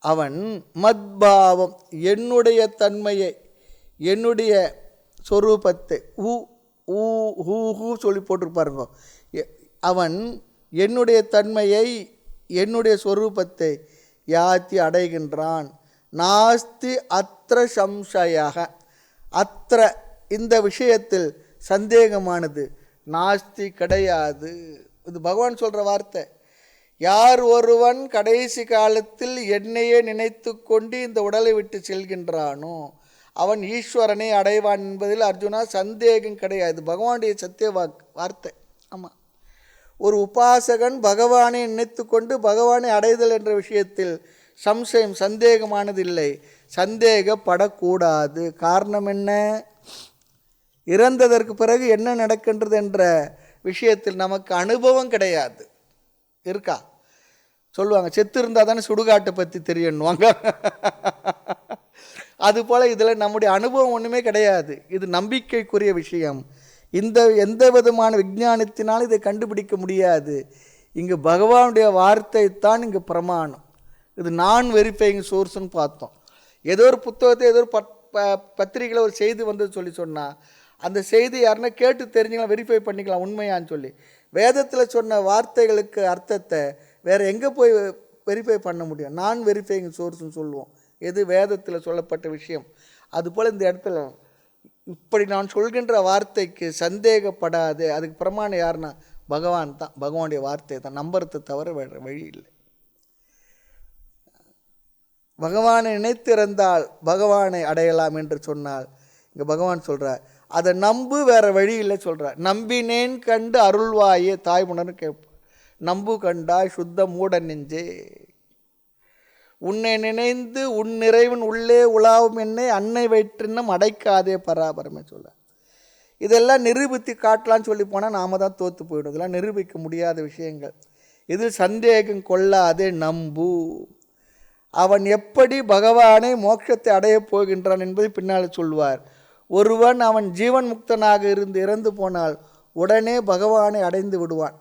அவன் மத்பாவம், என்னுடைய தன்மையை, என்னுடைய சொரூபத்தை, ஹூ சொல்லி போட்டிருப்பாருங்க, அவன் என்னுடைய தன்மையை, என்னுடைய சொரூபத்தை யாத்தி அடைகின்றான். நாஸ்தி அத்திர சம்சயாக, அத்திர இந்த விஷயத்தில் சந்தேகமானது, நாஸ்தி கிடையாது. இது பகவான் சொல்கிற வார்த்தை. யார் ஒருவன் கடைசி காலத்தில் என்னையே நினைத்து கொண்டு இந்த உடலை விட்டு செல்கின்றானோ அவன் ஈஸ்வரனை அடைவான் என்பதில் அர்ஜுனா சந்தேகம் கிடையாது. பகவானுடைய சத்திய வார்த்தை. ஆமாம், ஒரு உபாசகன் பகவானை நினைத்து கொண்டு பகவானை அடைதல் என்ற விஷயத்தில் சம்சயம், சந்தேகமானதில்லை, சந்தேகப்படக்கூடாது. காரணம் என்ன? இறந்ததற்கு பிறகு என்ன நடக்கின்றது என்ற விஷயத்தில் நமக்கு அனுபவம் கிடையாது. இருக்கா? சொல்லுவாங்க, செத்து இருந்தால் தானே சுடுகாட்டை பற்றி தெரியணுவாங்க. அதுபோல் இதில் நம்முடைய அனுபவம் ஒன்றுமே கிடையாது. இது நம்பிக்கைக்குரிய விஷயம். எந்த விதமான விஞ்ஞானத்தினாலும் இதை கண்டுபிடிக்க முடியாது. இங்கு பகவானுடைய வார்த்தை தான் இங்கு பிரமாணம். இது நான் வெரிஃபைங் சோர்ஸ்ன்னு பார்த்தோம். ஏதோ ஒரு புத்தகத்தை, ஏதோ ஒரு பத்திரிகையில் ஒரு செய்தி வந்து சொன்னால் அந்த செய்தி யாருன்னா கேட்டு தெரிஞ்சுக்கலாம், வெரிஃபை பண்ணிக்கலாம் உண்மையான்னு சொல்லி. வேதத்தில் சொன்ன வார்த்தைகளுக்கு அர்த்தத்தை வேறு எங்கே போய் வெரிஃபை பண்ண முடியும்? நான் வெரிஃபைங் சோர்ஸ்ன்னு சொல்லுவோம். எது வேதத்தில் சொல்லப்பட்ட விஷயம். அதுபோல் இந்த இடத்துல இப்படி நான் சொல்கின்ற வார்த்தைக்கு சந்தேகப்படாது. அதுக்கு பிரமாணம் யாருன்னா பகவான் தான், பகவானுடைய வார்த்தை தான். நம்புறதை தவிர வேறு வழி இல்லை. பகவானை நினைத்திருந்தால் பகவானை அடையலாம் என்று சொன்னால் இங்கே பகவான் சொல்கிறார், அதை நம்பு, வேறு வழி இல்லை சொல்கிறார். நம்பினேன் கண்டு அருள்வாயே தாய்முனர்னு கேட்போம். நம்பு கண்டாய் சுத்த மூட நெஞ்சே, உன்னை நினைந்து உன் நிறைவன் உள்ளே உலாவும் என்னை அன்னை வயிற்றின்னும் அடைக்காதே பராபரமே சொல்ல. இதெல்லாம் நிரூபித்து காட்டலான்னு சொல்லி போனால் நாம் தான் தோற்று போயிடும். இதெல்லாம் நிரூபிக்க முடியாத விஷயங்கள். இதில் சந்தேகம் கொள்ளாதே, நம்பு. அவன் எப்படி பகவானை மோட்சத்தை அடையப் போகின்றான் என்பதை பின்னால் சொல்வார். ஒருவன் அவன் ஜீவன் முக்தனாக இருந்து இறந்து போனால் உடனே பகவானை அடைந்து விடுவான்.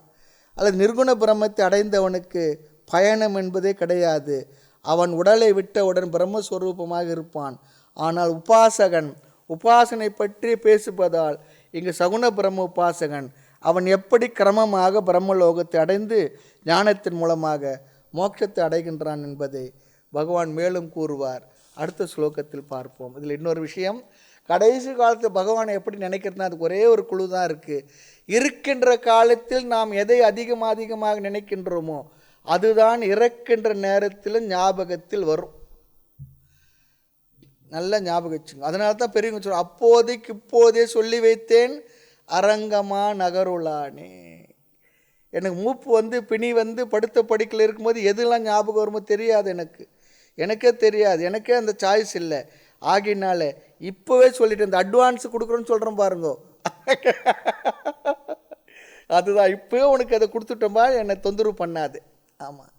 அல்லது நிர்குண பிரம்மத்தை அடைந்தவனுக்கு பயணம் என்பதே கிடையாது. அவன் உடலை விட்டவுடன் பிரம்மஸ்வரூபமாக இருப்பான். ஆனால் உபாசகன் உபாசனை பற்றி பேசுவதால் இங்கு சகுண பிரம்ம உபாசகன் அவன் எப்படி கிரமமாக பிரம்மலோகத்தை அடைந்து ஞானத்தின் மூலமாக மோட்சத்தை அடைகின்றான் என்பதை பகவான் மேலும் கூறுவார். அடுத்த ஸ்லோகத்தில் பார்ப்போம். இதில் இன்னொரு விஷயம், கடைசி காலத்தில் பகவானை எப்படி நினைக்கிறதுனா அதுக்கு ஒரே ஒரு குழு தான் இருக்குது. இருக்கின்ற காலத்தில் நாம் எதை அதிகமாக நினைக்கின்றோமோ அதுதான் இறக்கின்ற நேரத்தில் ஞாபகத்தில் வரும். நல்லா ஞாபகம் வச்சுங்க. அதனால தான் பெரியவங்க சொல்லுவாங்க, அப்போதைக்கு இப்போதே சொல்லி வைத்தேன் அரங்கமா நகருளானே. எனக்கு மூப்பு வந்து பிணி வந்து படுத்த படுக்கையில் இருக்கும்போது எதுலாம் ஞாபகம் வருமோ தெரியாது எனக்கே தெரியாது. எனக்கே அந்த சாய்ஸ் இல்லை. ஆகினால இப்போவே சொல்லிட்டு இந்த அட்வான்ஸ் கொடுக்குறோன்னு சொல்கிறேன் பாருங்க. அதுதான் இப்போவே உனக்கு அதை கொடுத்துட்டோம்பா, என்னை தொந்தரவு பண்ணாது. ஆமாம்,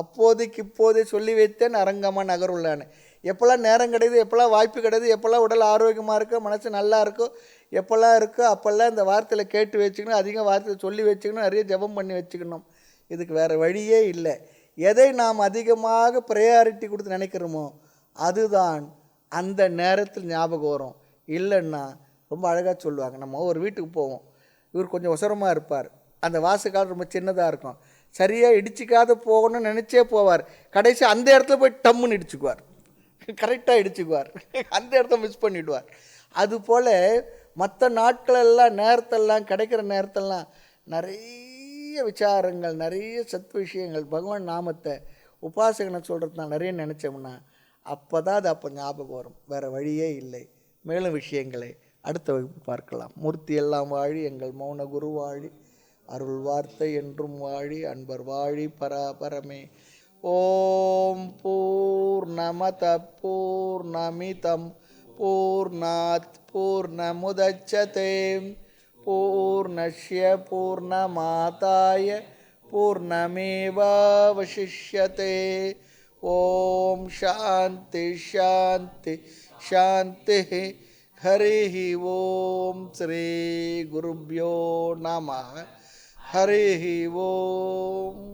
அப்போதைக்கு இப்போதே சொல்லி வைத்தேன் அரங்கமாக நகருள்ளான்னு. எப்போல்லாம் நேரம் கிடையாது, எப்போல்லாம் வாய்ப்பு கிடையாது, எப்போல்லாம் உடல் ஆரோக்கியமாக இருக்கோ, மனசு நல்லா இருக்கோ, எப்போல்லாம் இருக்கோ அப்போல்லாம் இந்த வார்த்தையில் கேட்டு வச்சுக்கணும், அதிகம் வார்த்தையில் சொல்லி வச்சுக்கணும், நிறைய ஜெபம் பண்ணி வச்சுக்கணும். இதுக்கு வேறு வழியே இல்லை. எதை நாம் அதிகமாக ப்ரையாரிட்டி கொடுத்து நினைக்கிறோமோ அதுதான் அந்த நேரத்தில் ஞாபகம் வரும். இல்லைன்னா ரொம்ப அழகாக சொல்லுவாங்க, நம்ம ஒரு வீட்டுக்கு போவோம், இவர் கொஞ்சம் ஒசரமாக இருப்பார், அந்த வாசக்கால் ரொம்ப சின்னதாக இருக்கும், சரியாக இடிச்சிக்காத போகணும்னு நினச்சே போவார், கடைசி அந்த இடத்துல போய் டம்முன்னு இடிச்சுக்குவார், கரெக்டாக இடிச்சுக்குவார், அந்த இடத்த மிஸ் பண்ணிவிடுவார். அதுபோல் மற்ற நாட்களெல்லாம் நேரத்தெல்லாம் கிடைக்கிற நேரத்தெல்லாம் நிறைய விசாரங்கள், நிறைய சத் விஷயங்கள், பகவான் நாமத்தை உபாசகனை சொல்கிறது நான் நிறைய நினச்சோம்னா அப்போ தான் அது அப்போ ஞாபகம் வரும். வேறு வழியே இல்லை. மேலும் விஷயங்களை அடுத்த வகுப்பு பார்க்கலாம். மூர்த்தி எல்லாம் வாழி, எங்கள் மௌன குரு வாழி, அருள் வார்த்தை என்றும் வாழி, அன்பர் வாழி பராபரமே. ஓம் பூர்ணமத பூர்ணமிதம் பூர்ணாத் பூர்ணமுதச்யதே பூர்ணஸ்ய பூர்ணமாதாய பூர்ணமேவாவசிஷ்யதே. ஓம் சாந்தி சாந்தி சாந்தி. ஹரி ஓம். ஸ்ரீ குருப்யோ நமः. ஹரி ஓம்.